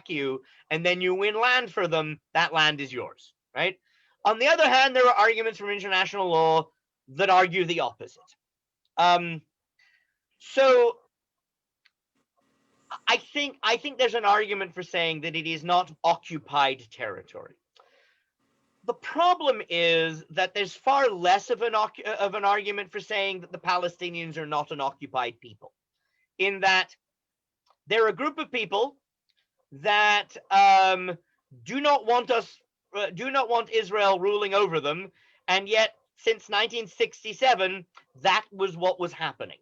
you and then you win land for them, that land is yours, right? On the other hand, there are arguments from international law that argue the opposite. So I think there's an argument for saying that it is not occupied territory. The problem is that there's far less of an argument for saying that the Palestinians are not an occupied people, in that they're a group of people that do not want Israel ruling over them, and yet since 1967, that was what was happening.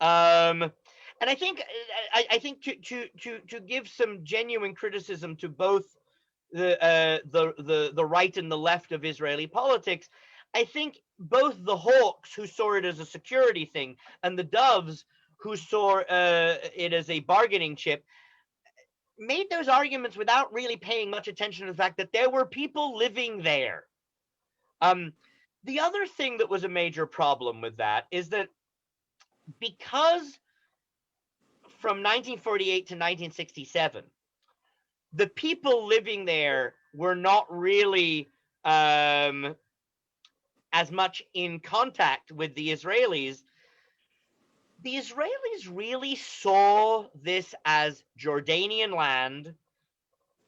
And I think to give some genuine criticism to both the right and the left of Israeli politics, I think both the Hawks, who saw it as a security thing, and the Doves, who saw it as a bargaining chip, made those arguments without really paying much attention to the fact that there were people living there. The other thing that was a major problem with that is that because from 1948 to 1967, the people living there were not really as much in contact with the Israelis. The Israelis really saw this as Jordanian land,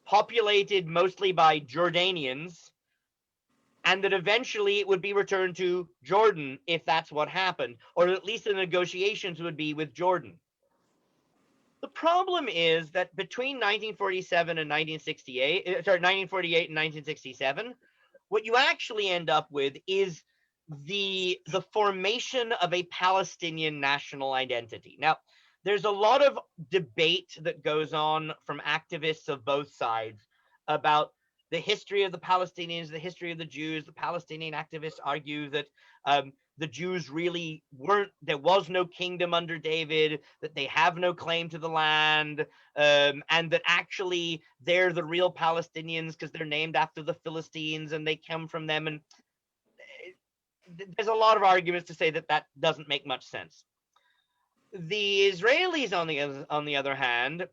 populated mostly by Jordanians, and that eventually it would be returned to Jordan if that's what happened, or at least the negotiations would be with Jordan. The problem is that between 1947 and 1948 and 1967, what you actually end up with is the formation of a Palestinian national identity. Now, there's a lot of debate that goes on from activists of both sides about the history of the Palestinians, the history of the Jews. The Palestinian activists argue that the Jews really there was no kingdom under David, that they have no claim to the land, and that actually they're the real Palestinians because they're named after the Philistines and they come from them. And there's a lot of arguments to say that that doesn't make much sense. The Israelis, on the other hand,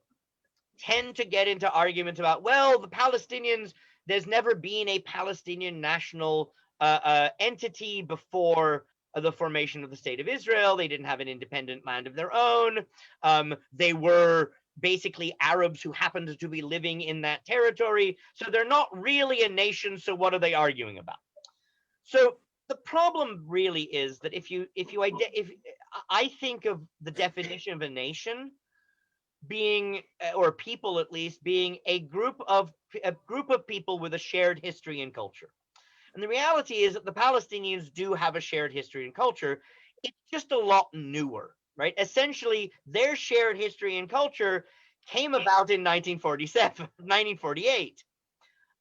tend to get into arguments about, well, the Palestinians, there's never been a Palestinian national entity before the formation of the state of Israel. They didn't have an independent land of their own. They were basically Arabs who happened to be living in that territory. So they're not really a nation. So what are they arguing about? So the problem really is that if I think of the definition of a nation being, or people at least, being a group of people with a shared history and culture. And the reality is that the Palestinians do have a shared history and culture. It's just a lot newer, right? Essentially, their shared history and culture came about in 1948.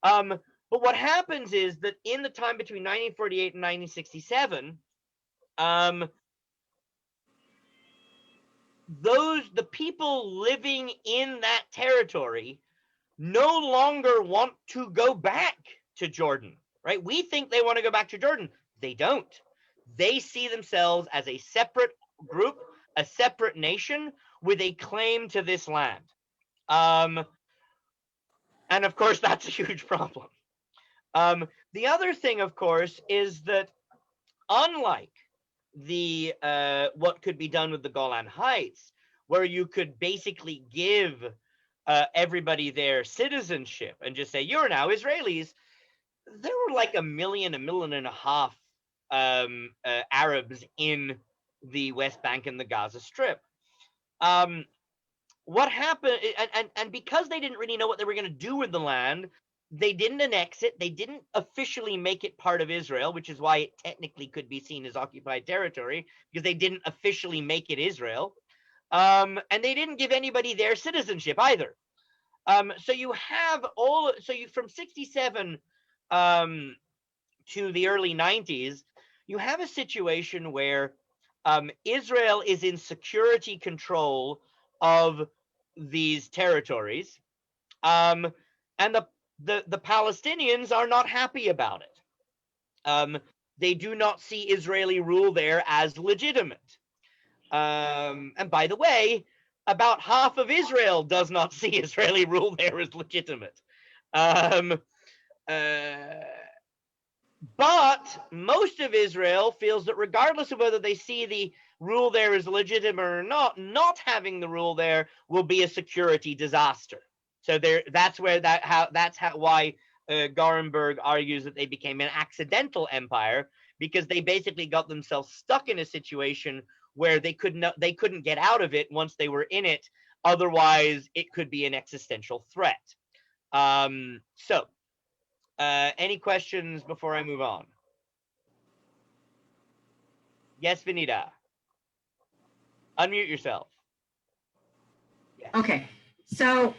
But what happens is that in the time between 1948 and 1967, the people living in that territory no longer want to go back to Jordan, right? We think they want to go back to Jordan. They don't. They see themselves as a separate group, a separate nation with a claim to this land. And of course, that's a huge problem. The other thing, of course, is that unlike the what could be done with the Golan Heights, where you could basically give everybody their citizenship and just say, you're now Israelis, there were like 1.5 million Arabs in the West Bank and the Gaza Strip. What happened, and because they didn't really know what they were going to do with the land, they didn't annex it. They didn't officially make it part of Israel, which is why it technically could be seen as occupied territory, because they didn't officially make it Israel. And they didn't give anybody their citizenship either. So you have from 67 to the early 90s, you have a situation where Israel is in security control of these territories, and the Palestinians are not happy about it. They do not see Israeli rule there as legitimate. And by the way, about half of Israel does not see Israeli rule there as legitimate. But most of Israel feels that regardless of whether they see the rule there as legitimate or not having the rule there will be a security disaster. So that's why Gorenberg argues that they became an accidental empire, because they basically got themselves stuck in a situation where they couldn't get out of it once they were in it. Otherwise, it could be an existential threat. Any questions before I move on? Yes, Vanita. Unmute yourself. Yeah. Okay. So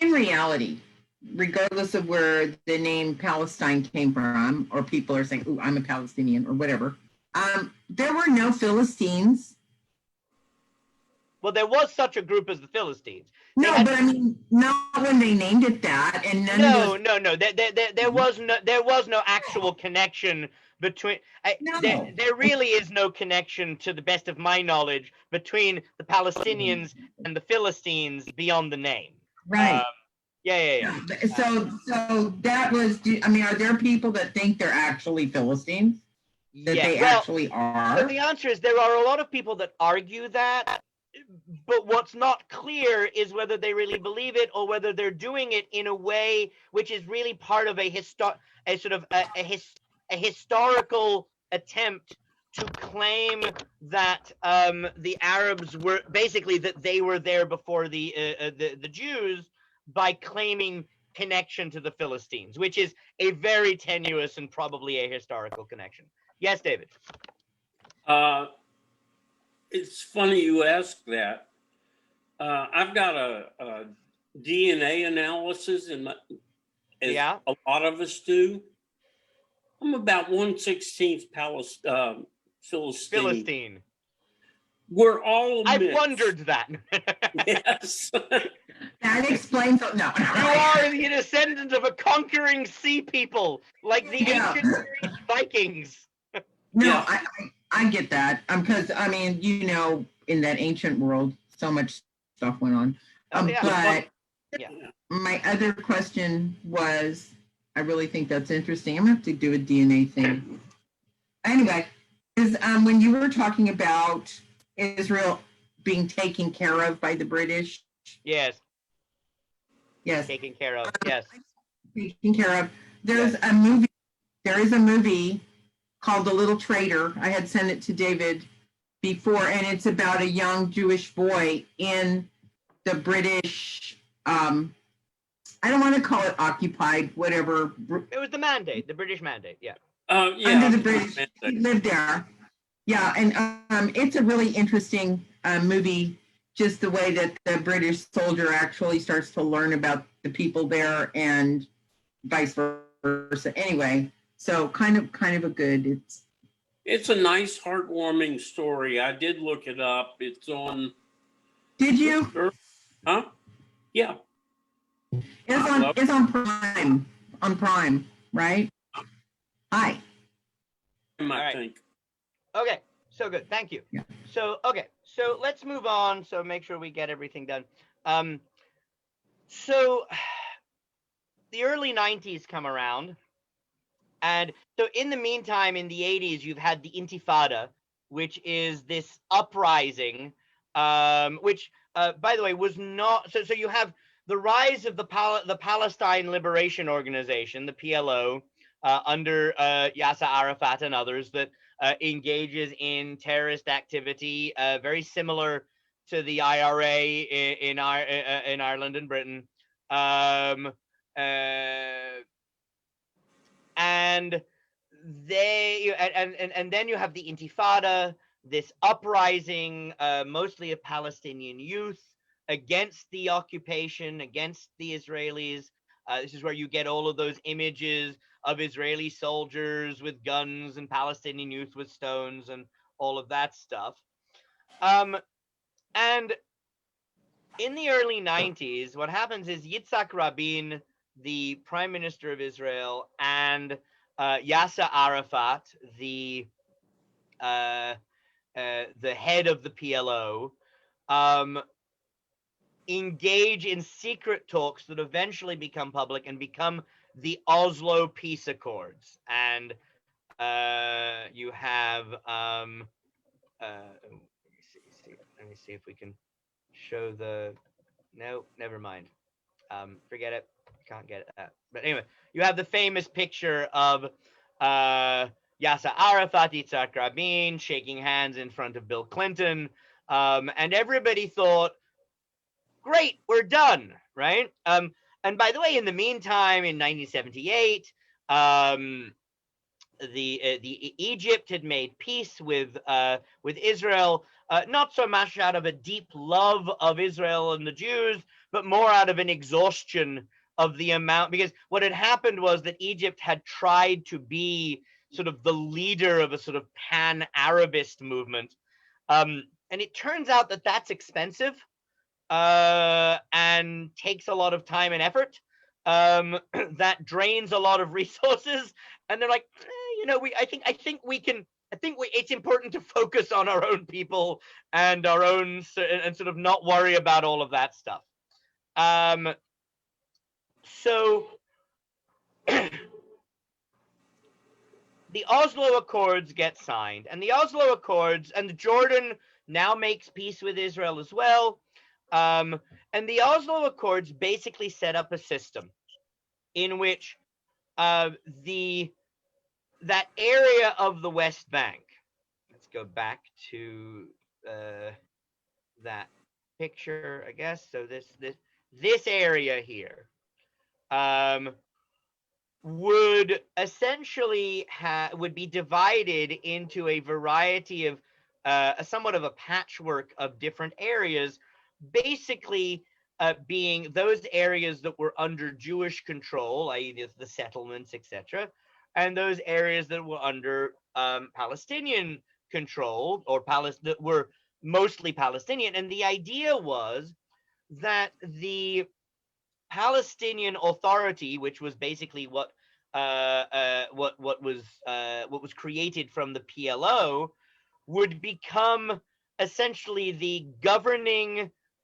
in reality, regardless of where the name Palestine came from, or people are saying, "Oh, I'm a Palestinian," or whatever, there were no Philistines. Well, there was such a group as the Philistines. But I mean, not when they named it that, and no. There was no actual connection between. There really is no connection, to the best of my knowledge, between the Palestinians and the Philistines beyond the name. Right. Yeah. So that was. I mean, are there people that think they're actually Philistines? They actually are. So the answer is there are a lot of people that argue that. But what's not clear is whether they really believe it, or whether they're doing it in a way which is really part of a historical attempt to claim that the Arabs were basically, that they were there before the Jews, by claiming connection to the Philistines, which is a very tenuous and probably a historical connection. Yes, David. It's funny you ask that. I've got a DNA analysis, as a lot of us do. I'm about 1/16 Philistine. We're all I wondered that. Yes. That explains. No. You are the descendant of a conquering sea people, like the ancient Vikings. No, I get that. Because I mean, in that ancient world, so much stuff went on. But my other question was, I really think that's interesting. I'm gonna have to do a DNA thing. Anyway, is when you were talking about Israel being taken care of by the British? Yes. Taken care of. Yes. Taken care of. There is a movie called The Little Traitor. I had sent it to David before, and it's about a young Jewish boy in the British, I don't want to call it occupied, whatever. It was the British mandate, yeah. Under the British, he lived there. Yeah, and it's a really interesting movie, just the way that the British soldier actually starts to learn about the people there and vice versa. Anyway, so kind of a good. It's a nice, heartwarming story. I did look it up. It's on. Did you? Huh? Yeah. It's on Prime. On Prime, right? Hi. I think. Okay, so good. Thank you. Yeah. So let's move on. So make sure we get everything done. So the early 90s come around. And so in the meantime, in the 80s, you've had the Intifada, which is this uprising, which, by the way, was not, so you have the rise of the Palestine Liberation Organization, the PLO, under Yasser Arafat and others, that engages in terrorist activity, very similar to the IRA in Ireland and Britain. And then you have the Intifada, this uprising, mostly of Palestinian youth against the occupation, against the Israelis. This is where you get all of those images of Israeli soldiers with guns and Palestinian youth with stones and all of that stuff. And in the early 90s, what happens is Yitzhak Rabin, the prime minister of Israel, and Yasser Arafat, the head of the PLO, engage in secret talks that eventually become public and become the Oslo Peace Accords. And you have, let me see if we can show the, no, never mind. Forget it. Can't get that. But anyway, you have the famous picture of Yasser Arafat, Yitzhak Rabin shaking hands in front of Bill Clinton. And everybody thought, great, we're done, right? And by the way, in the meantime, in 1978, the Egypt had made peace with Israel, not so much out of a deep love of Israel and the Jews, but more out of an exhaustion of the amount, because what had happened was that Egypt had tried to be sort of the leader of a sort of pan-Arabist movement. And it turns out that that's expensive and takes a lot of time and effort. That drains a lot of resources. And they're like, I think it's important to focus on our own people and our own, and sort of not worry about all of that stuff. So the Oslo Accords get signed, and the Oslo Accords, and Jordan now makes peace with Israel as well. And the Oslo Accords basically set up a system in which that area of the West Bank, let's go back to that picture, I guess. So this area here would essentially would be divided into a variety of somewhat of a patchwork of different areas, basically being those areas that were under Jewish control, i.e. the settlements, etc., and those areas that were under Palestinian control, or that were mostly Palestinian. And the idea was that the Palestinian Authority, which was basically what was created from the PLO, would become essentially the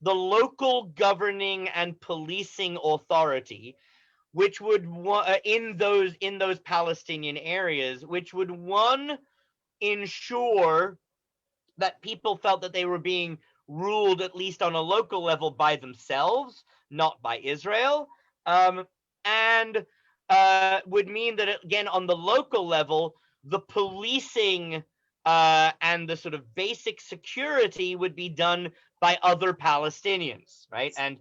local governing and policing authority, which would in those Palestinian areas, which would ensure that people felt that they were being ruled, at least on a local level, by themselves, not by Israel, and would mean that, again, on the local level, the policing and the sort of basic security would be done by other Palestinians, right? And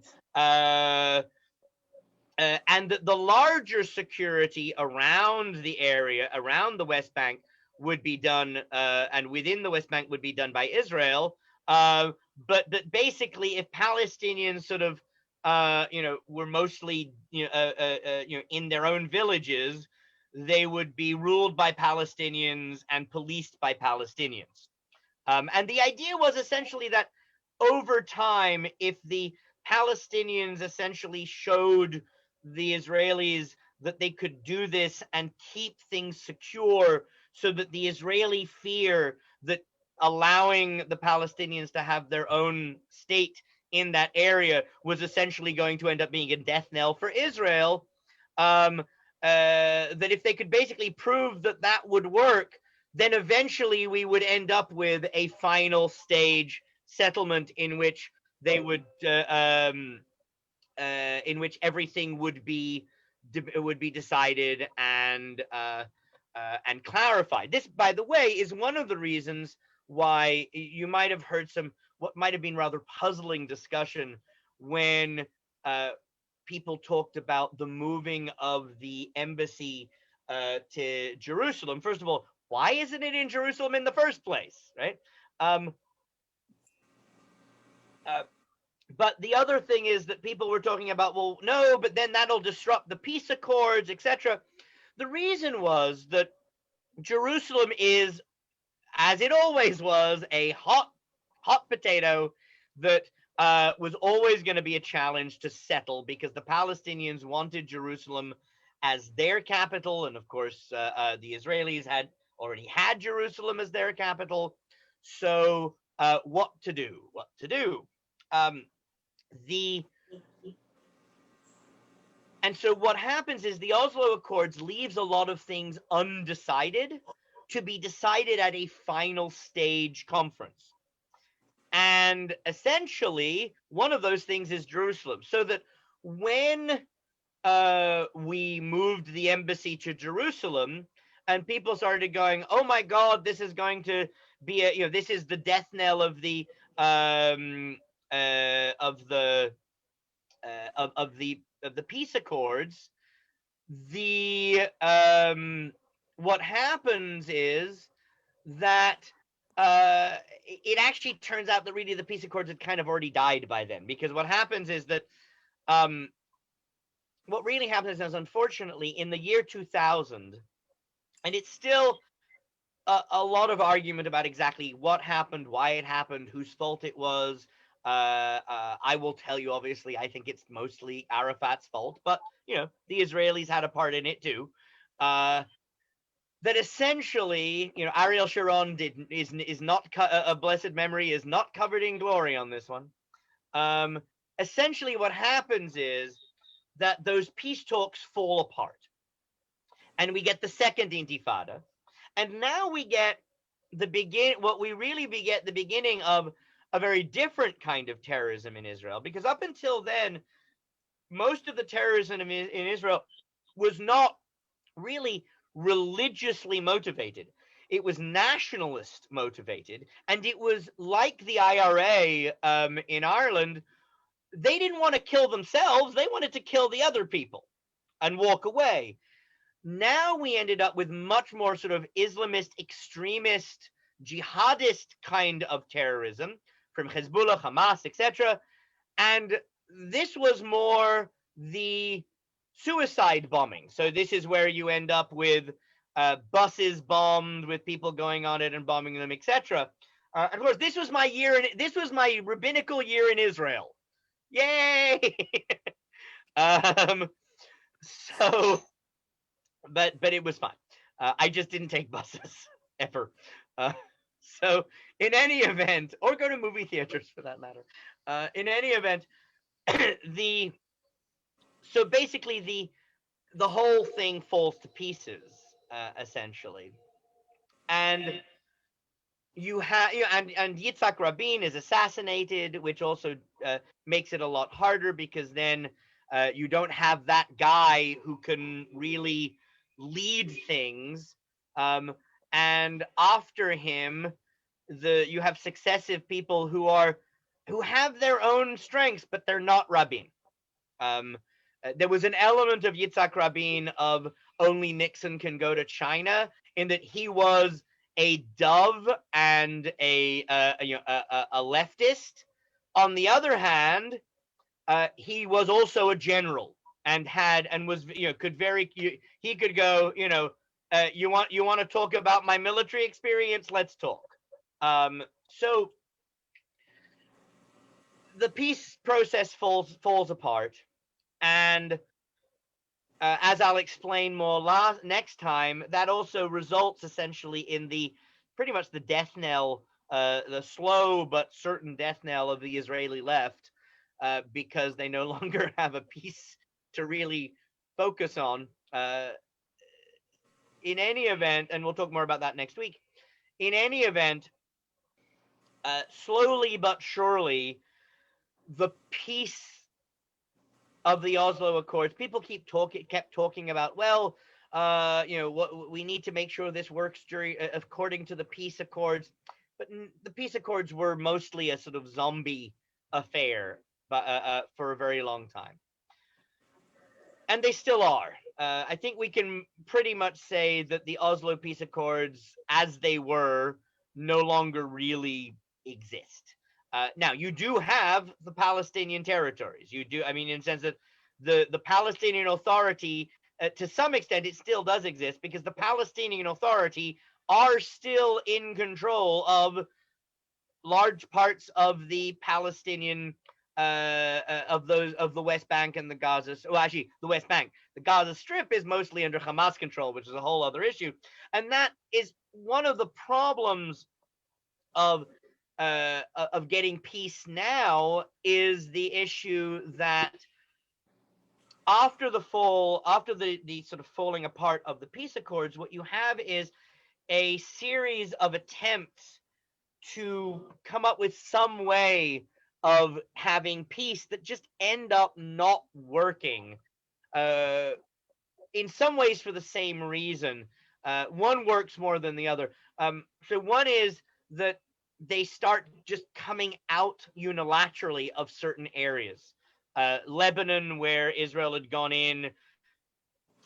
the larger security around the area, around the West Bank, would be done, and within the West Bank would be done by Israel. But that basically, if Palestinians sort of, were mostly, in their own villages, they would be ruled by Palestinians and policed by Palestinians. And the idea was essentially that over time, if the Palestinians essentially showed the Israelis that they could do this and keep things secure, so that the Israeli fear that allowing the Palestinians to have their own state in that area was essentially going to end up being a death knell for Israel, that if they could basically prove that that would work, then eventually we would end up with a final stage settlement in which they would in which everything would be decided and clarified. This, by the way, is one of the reasons why you might have heard some what might have been rather puzzling discussion when people talked about the moving of the embassy to Jerusalem. First of all, why isn't it in Jerusalem in the first place, right? But the other thing is that people were talking about, well, no, but then that'll disrupt the peace accords, etc. The reason was that Jerusalem is, as it always was, a hot potato that was always going to be a challenge to settle, because the Palestinians wanted Jerusalem as their capital, and of course the Israelis had already had Jerusalem as their capital. So what to do? And so what happens is the Oslo Accords leaves a lot of things undecided to be decided at a final stage conference. And essentially, one of those things is Jerusalem. So that when we moved the embassy to Jerusalem, and people started going, "Oh my God, this is going to be a, this is the death knell of the peace accords." What happens is that it actually turns out that really the peace accords had kind of already died by then, because what happens is that what really happens is, unfortunately, in the year 2000, and it's still a lot of argument about exactly what happened, why it happened, whose fault it was. I will tell you, obviously, I think it's mostly Arafat's fault, but the Israelis had a part in it too. That essentially, Ariel Sharon is not a blessed memory, is not covered in glory on this one. Essentially, what happens is that those peace talks fall apart, and we get the second Intifada, and now we get the beginning of a very different kind of terrorism in Israel, because up until then, most of the terrorism in Israel was not really religiously motivated. It was nationalist motivated, and it was like the IRA in Ireland. They didn't want to kill themselves, they wanted to kill the other people and walk away. Now we ended up with much more sort of Islamist, extremist, jihadist kind of terrorism from Hezbollah, Hamas, etc. And this was more the suicide bombing. So this is where you end up with buses bombed with people going on it and bombing them, etc. Of course, this was my rabbinical year in Israel. Yay! So, but it was fun. I just didn't take buses ever. So in any event, or go to movie theaters for that matter. In any event, so basically the whole thing falls to pieces, essentially, and you have and Yitzhak Rabin is assassinated, which also makes it a lot harder, because then you don't have that guy who can really lead things, and after him you have successive people who have their own strengths, but they're not Rabin. There was an element of Yitzhak Rabin of only Nixon can go to China, in that he was a dove and a leftist. On the other hand, he was also a general and was he could go, you want to talk about my military experience? Let's talk. So the peace process falls apart, and as I'll explain more next time, that also results essentially in pretty much the death knell, the slow but certain death knell of the Israeli left, because they no longer have a peace to really focus on. in any event, and we'll talk more about that next week. In any event, slowly but surely, the peace of the Oslo Accords, people kept talking about, well, what we need to make sure this works according to the peace accords, but the peace accords were mostly a sort of zombie affair, for a very long time, and they still are. I think we can pretty much say that the Oslo Peace Accords, as they were, no longer really exist. Now, you do have the Palestinian territories. You do, I mean, in the sense that the Palestinian Authority, to some extent, it still does exist, because the Palestinian Authority are still in control of large parts of the Palestinian of the West Bank and the Gaza. Well, actually, the West Bank, the Gaza Strip is mostly under Hamas control, which is a whole other issue, and that is one of the problems of getting peace now, is the issue that after the sort of falling apart of the peace accords, what you have is a series of attempts to come up with some way of having peace that just end up not working, in some ways for the same reason. One works more than the other. So one is that they start just coming out unilaterally of certain areas. Lebanon, where Israel had gone in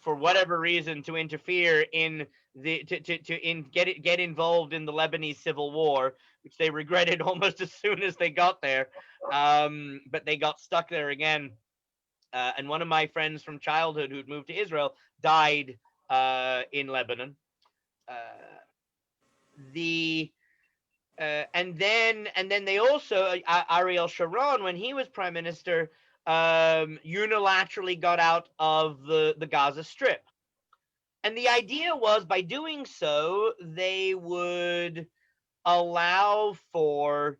for whatever reason to interfere in get involved in the Lebanese civil war, which they regretted almost as soon as they got there, but they got stuck there again. And one of my friends from childhood who'd moved to Israel died in Lebanon. And then they also, Ariel Sharon, when he was prime minister, unilaterally got out of the Gaza Strip. And the idea was, by doing so, they would allow for,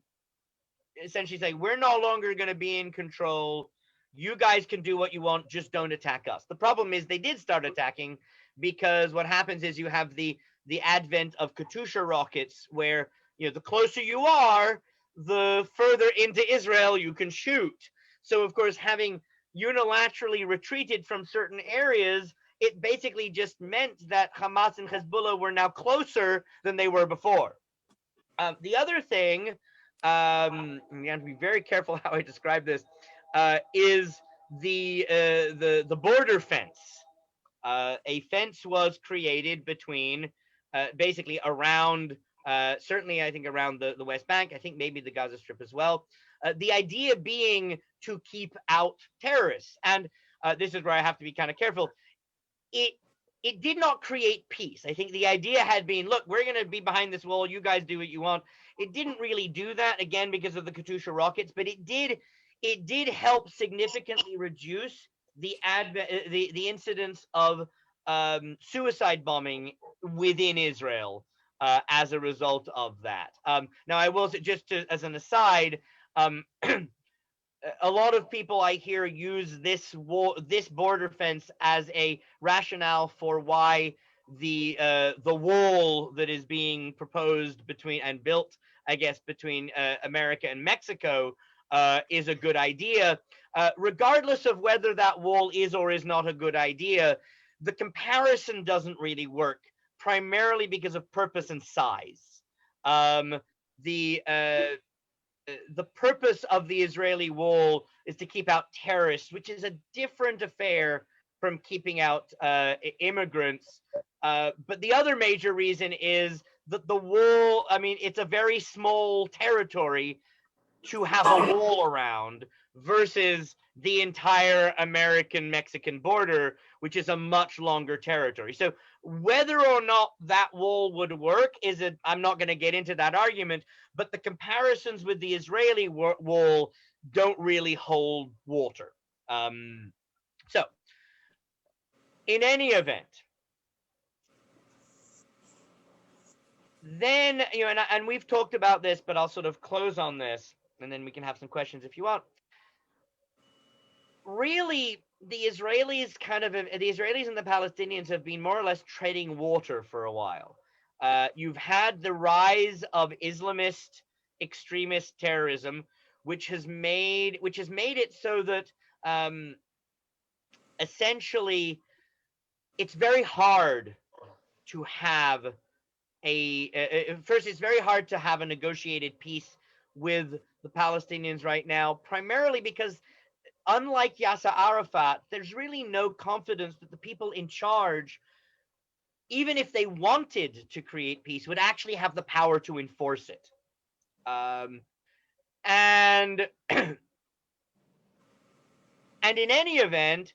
essentially say, we're no longer going to be in control. You guys can do what you want, just don't attack us. The problem is they did start attacking, because what happens is you have the advent of Katyusha rockets, where the closer you are, the further into Israel you can shoot. So, of course, having unilaterally retreated from certain areas, it basically just meant that Hamas and Hezbollah were now closer than they were before. The other thing, I'm going to be very careful how I describe this, is the border fence. A fence was created between, basically around, certainly I think around the West Bank, I think maybe the Gaza Strip as well. The idea being to keep out terrorists. And this is where I have to be kind of careful. It did not create peace. I think the idea had been, look, we're going to be behind this wall. You guys do what you want. It didn't really do that, again, because of the Katyusha rockets, but it did help significantly reduce the incidence of suicide bombing within Israel as a result of that. Now, I will say, just as an aside, a lot of people I hear use this border fence as a rationale for why the wall that is being proposed between and built, I guess, between America and Mexico is a good idea. Regardless of whether that wall is or is not a good idea, the comparison doesn't really work, primarily because of purpose and size. The purpose of the Israeli wall is to keep out terrorists, which is a different affair from keeping out immigrants. But the other major reason is that the wall, I mean, it's a very small territory to have a wall around versus the entire American-Mexican border, which is a much longer territory. So whether or not that wall would work I'm not going to get into that argument, but the comparisons with the Israeli wall don't really hold water. So in any event, then, and we've talked about this, but I'll sort of close on this, and then we can have some questions if you want. Really, the Israelis and the Palestinians have been more or less treading water for a while. You've had the rise of Islamist extremist terrorism, which has made it so that essentially it's very hard to have it's very hard to have a negotiated peace with the Palestinians right now, primarily because unlike Yasser Arafat, there's really no confidence that the people in charge, even if they wanted to create peace, would actually have the power to enforce it. And and in any event,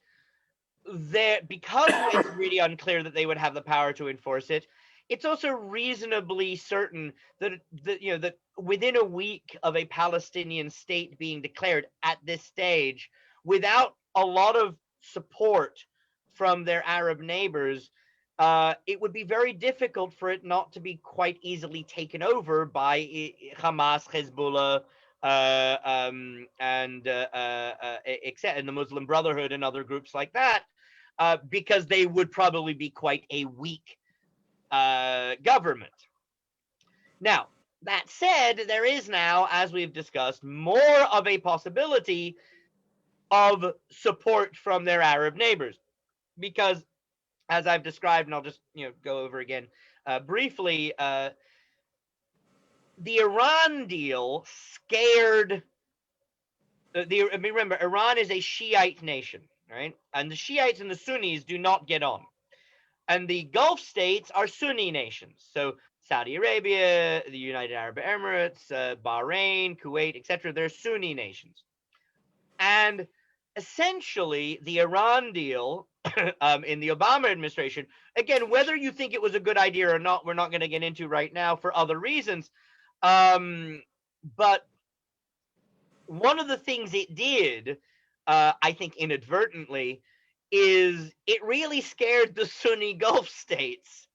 because it's really unclear that they would have the power to enforce it, it's also reasonably certain that that within a week of a Palestinian state being declared at this stage, without a lot of support from their Arab neighbors, it would be very difficult for it not to be quite easily taken over by Hamas, Hezbollah, and the Muslim Brotherhood and other groups like that, because they would probably be quite a weak government. Now, that said, there is now, as we've discussed, more of a possibility of support from their Arab neighbors, because, as I've described, and I'll just go over again briefly, the Iran deal scared. Remember, Iran is a Shiite nation, right? And the Shiites and the Sunnis do not get on. And the Gulf states are Sunni nations. So Saudi Arabia, the United Arab Emirates, Bahrain, Kuwait, etc. They're Sunni nations. And essentially, the Iran deal in the Obama administration, again, whether you think it was a good idea or not, we're not going to get into right now for other reasons. But one of the things it did, I think inadvertently, is it really scared the Sunni Gulf states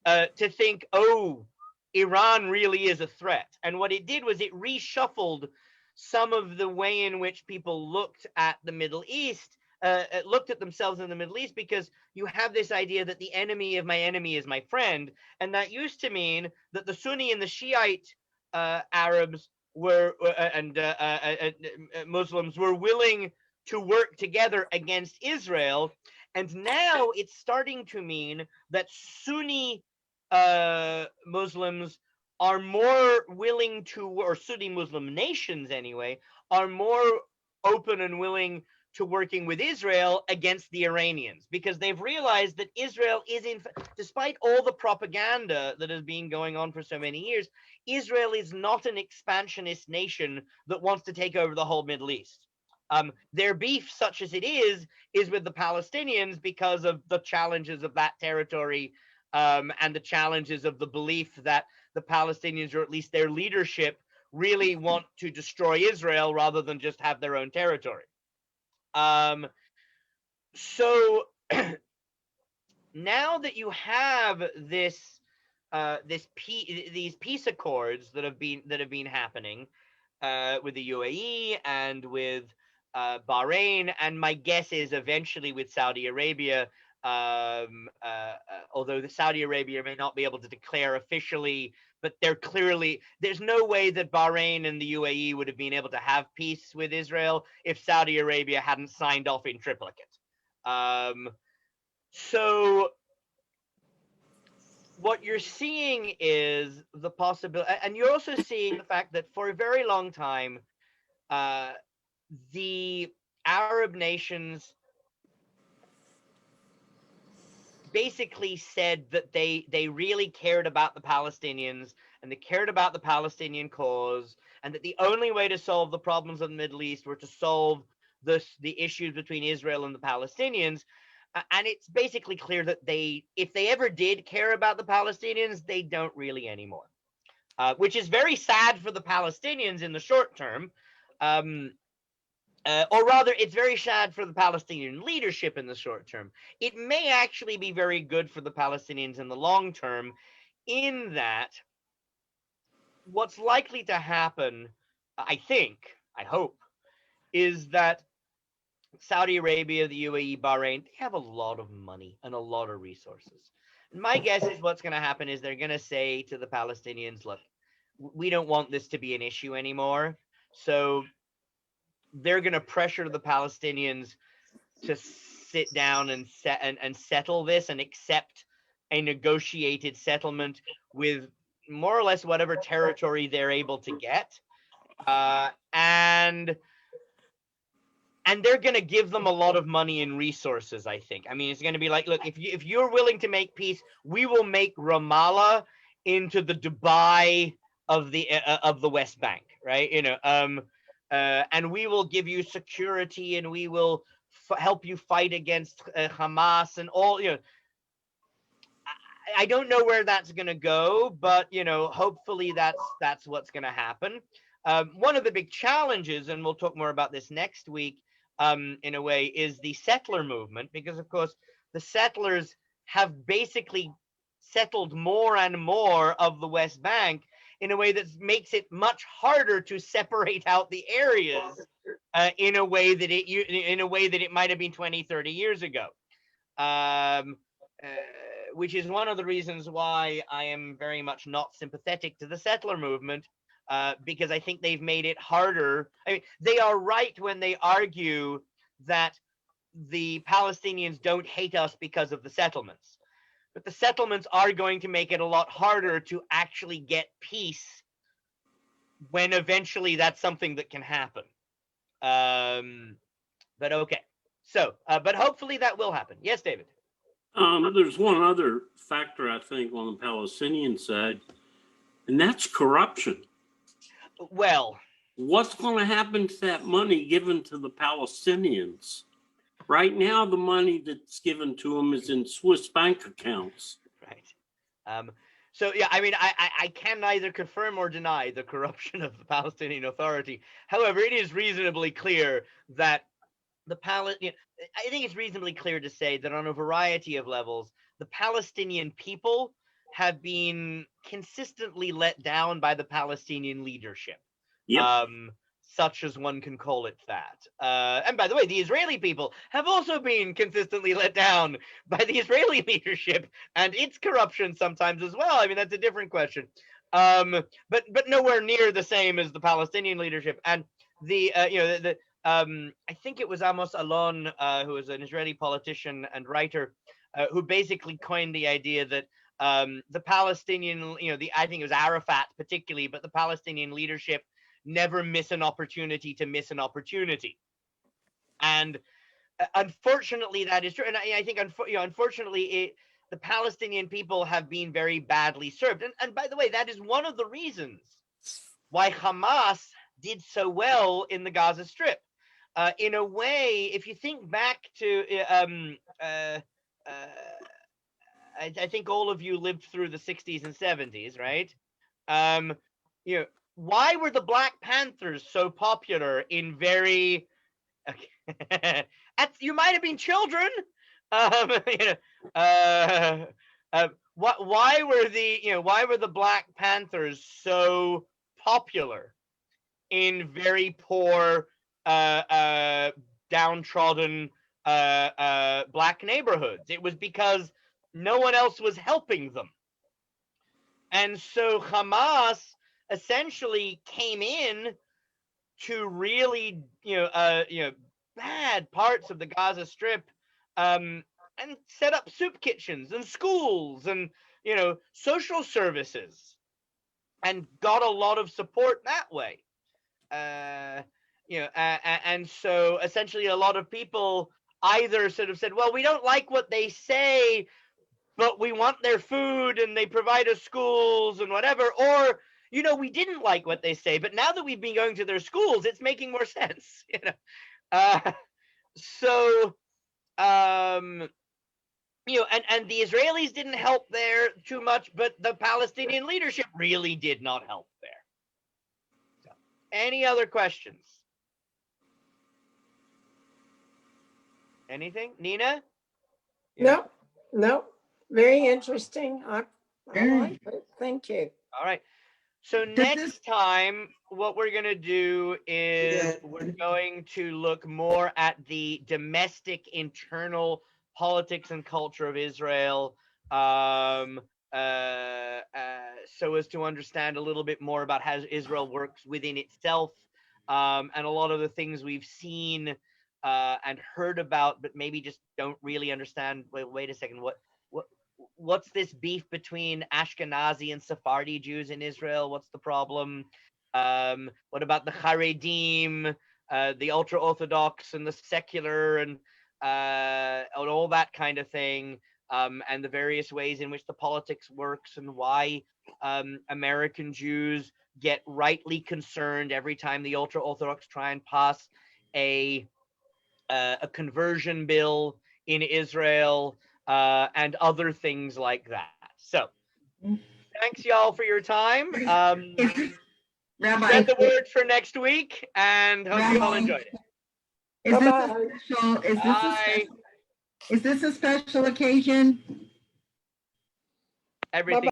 to think, oh, Iran really is a threat. And what it did was it reshuffled some of the way in which people looked at the Middle East, looked at themselves in the Middle East, because you have this idea that the enemy of my enemy is my friend. And that used to mean that the Sunni and the Shiite Arabs were and Muslims were willing to work together against Israel. And now it's starting to mean that Sunni Muslims are more willing to, or Sunni Muslim nations anyway, are more open and willing to working with Israel against the Iranians, because they've realized that Israel is, despite all the propaganda that has been going on for so many years, Israel is not an expansionist nation that wants to take over the whole Middle East. Their beef, such as it is with the Palestinians because of the challenges of that territory, and the challenges of the belief that the Palestinians, or at least their leadership, really want to destroy Israel rather than just have their own territory. So now that you have these peace accords that have been happening with the UAE and with Bahrain, and my guess is eventually with Saudi Arabia, although the Saudi Arabia may not be able to declare officially, but there's no way that Bahrain and the UAE would have been able to have peace with Israel if Saudi Arabia hadn't signed off in triplicate. So what you're seeing is the possibility, and you're also seeing the fact that for a very long time, the Arab nations basically said that they really cared about the Palestinians, and they cared about the Palestinian cause, and that the only way to solve the problems of the Middle East were to solve the issues between Israel and the Palestinians. And it's basically clear that if they ever did care about the Palestinians, they don't really anymore, which is very sad for the Palestinians in the short term. Or rather, it's very sad for the Palestinian leadership in the short term. It may actually be very good for the Palestinians in the long term, in that what's likely to happen, I hope, is that Saudi Arabia, the UAE, Bahrain, they have a lot of money and a lot of resources. And my guess is what's going to happen is they're going to say to the Palestinians, look, we don't want this to be an issue anymore. So they're going to pressure the Palestinians to sit down and settle this and accept a negotiated settlement with more or less whatever territory they're able to get. And they're going to give them a lot of money and resources, I think. I mean, it's going to be like, look, if you're willing to make peace, we will make Ramallah into the Dubai of the West Bank, right? And we will give you security, and we will help you fight against Hamas and all. I don't know where that's going to go, but hopefully that's what's going to happen. One of the big challenges, and we'll talk more about this next week, in a way, is the settler movement, because of course the settlers have basically settled more and more of the West Bank in a way that makes it much harder to separate out the areas in a way that it might have been 20, 30 years ago. Which is one of the reasons why I am very much not sympathetic to the settler movement, because I think they've made it harder. I mean, they are right when they argue that the Palestinians don't hate us because of the settlements. But the settlements are going to make it a lot harder to actually get peace when eventually that's something that can happen. But okay. So, but hopefully that will happen. Yes, David? There's one other factor, I think, on the Palestinian side, and that's corruption. Well, what's going to happen to that money given to the Palestinians? Right now, the money that's given to them is in Swiss bank accounts. Right. So, yeah, I mean, I can neither confirm or deny the corruption of the Palestinian Authority. However, it is reasonably clear that I think it's reasonably clear to say that on a variety of levels, the Palestinian people have been consistently let down by the Palestinian leadership. Yep. Such as one can call it that. And by the way, the Israeli people have also been consistently let down by the Israeli leadership and its corruption sometimes as well. I mean, that's a different question. But nowhere near the same as the Palestinian leadership. And I think it was Amos Alon, who was an Israeli politician and writer, who basically coined the idea that the Palestinian, I think it was Arafat particularly, but the Palestinian leadership never miss an opportunity to miss an opportunity. And unfortunately, that is true. And I think, unfortunately, the Palestinian people have been very badly served. And by the way, that is one of the reasons why Hamas did so well in the Gaza Strip. In a way, if you think back to, I think all of you lived through the 60s and 70s, right? Why were the Black Panthers so popular in very? You might have been children. Why were the Black Panthers so popular in very poor, downtrodden Black neighborhoods? It was because no one else was helping them, and so Hamas essentially came in to really, bad parts of the Gaza Strip, and set up soup kitchens and schools and, social services, and got a lot of support that way. And so essentially a lot of people either sort of said, well, we don't like what they say, but we want their food and they provide us schools and whatever, or we didn't like what they say, but now that we've been going to their schools, it's making more sense. So, and the Israelis didn't help there too much, but the Palestinian leadership really did not help there. So, any other questions? Anything, Nina? No. Very interesting. I like it. Thank you. All right. So next time, what we're going to do is we're going to look more at the domestic internal politics and culture of Israel, so as to understand a little bit more about how Israel works within itself, and a lot of the things we've seen and heard about, but maybe just don't really understand. Wait a second, what's this beef between Ashkenazi and Sephardi Jews in Israel? What's the problem? What about the Haredim, the ultra-Orthodox and the secular, and all that kind of thing, and the various ways in which the politics works, and why American Jews get rightly concerned every time the ultra-Orthodox try and pass a conversion bill in Israel, and other things like that. So, thanks y'all for your time. Rabbi, Spread the word for next week, and hope you all enjoyed it. Is this a special occasion? Everything.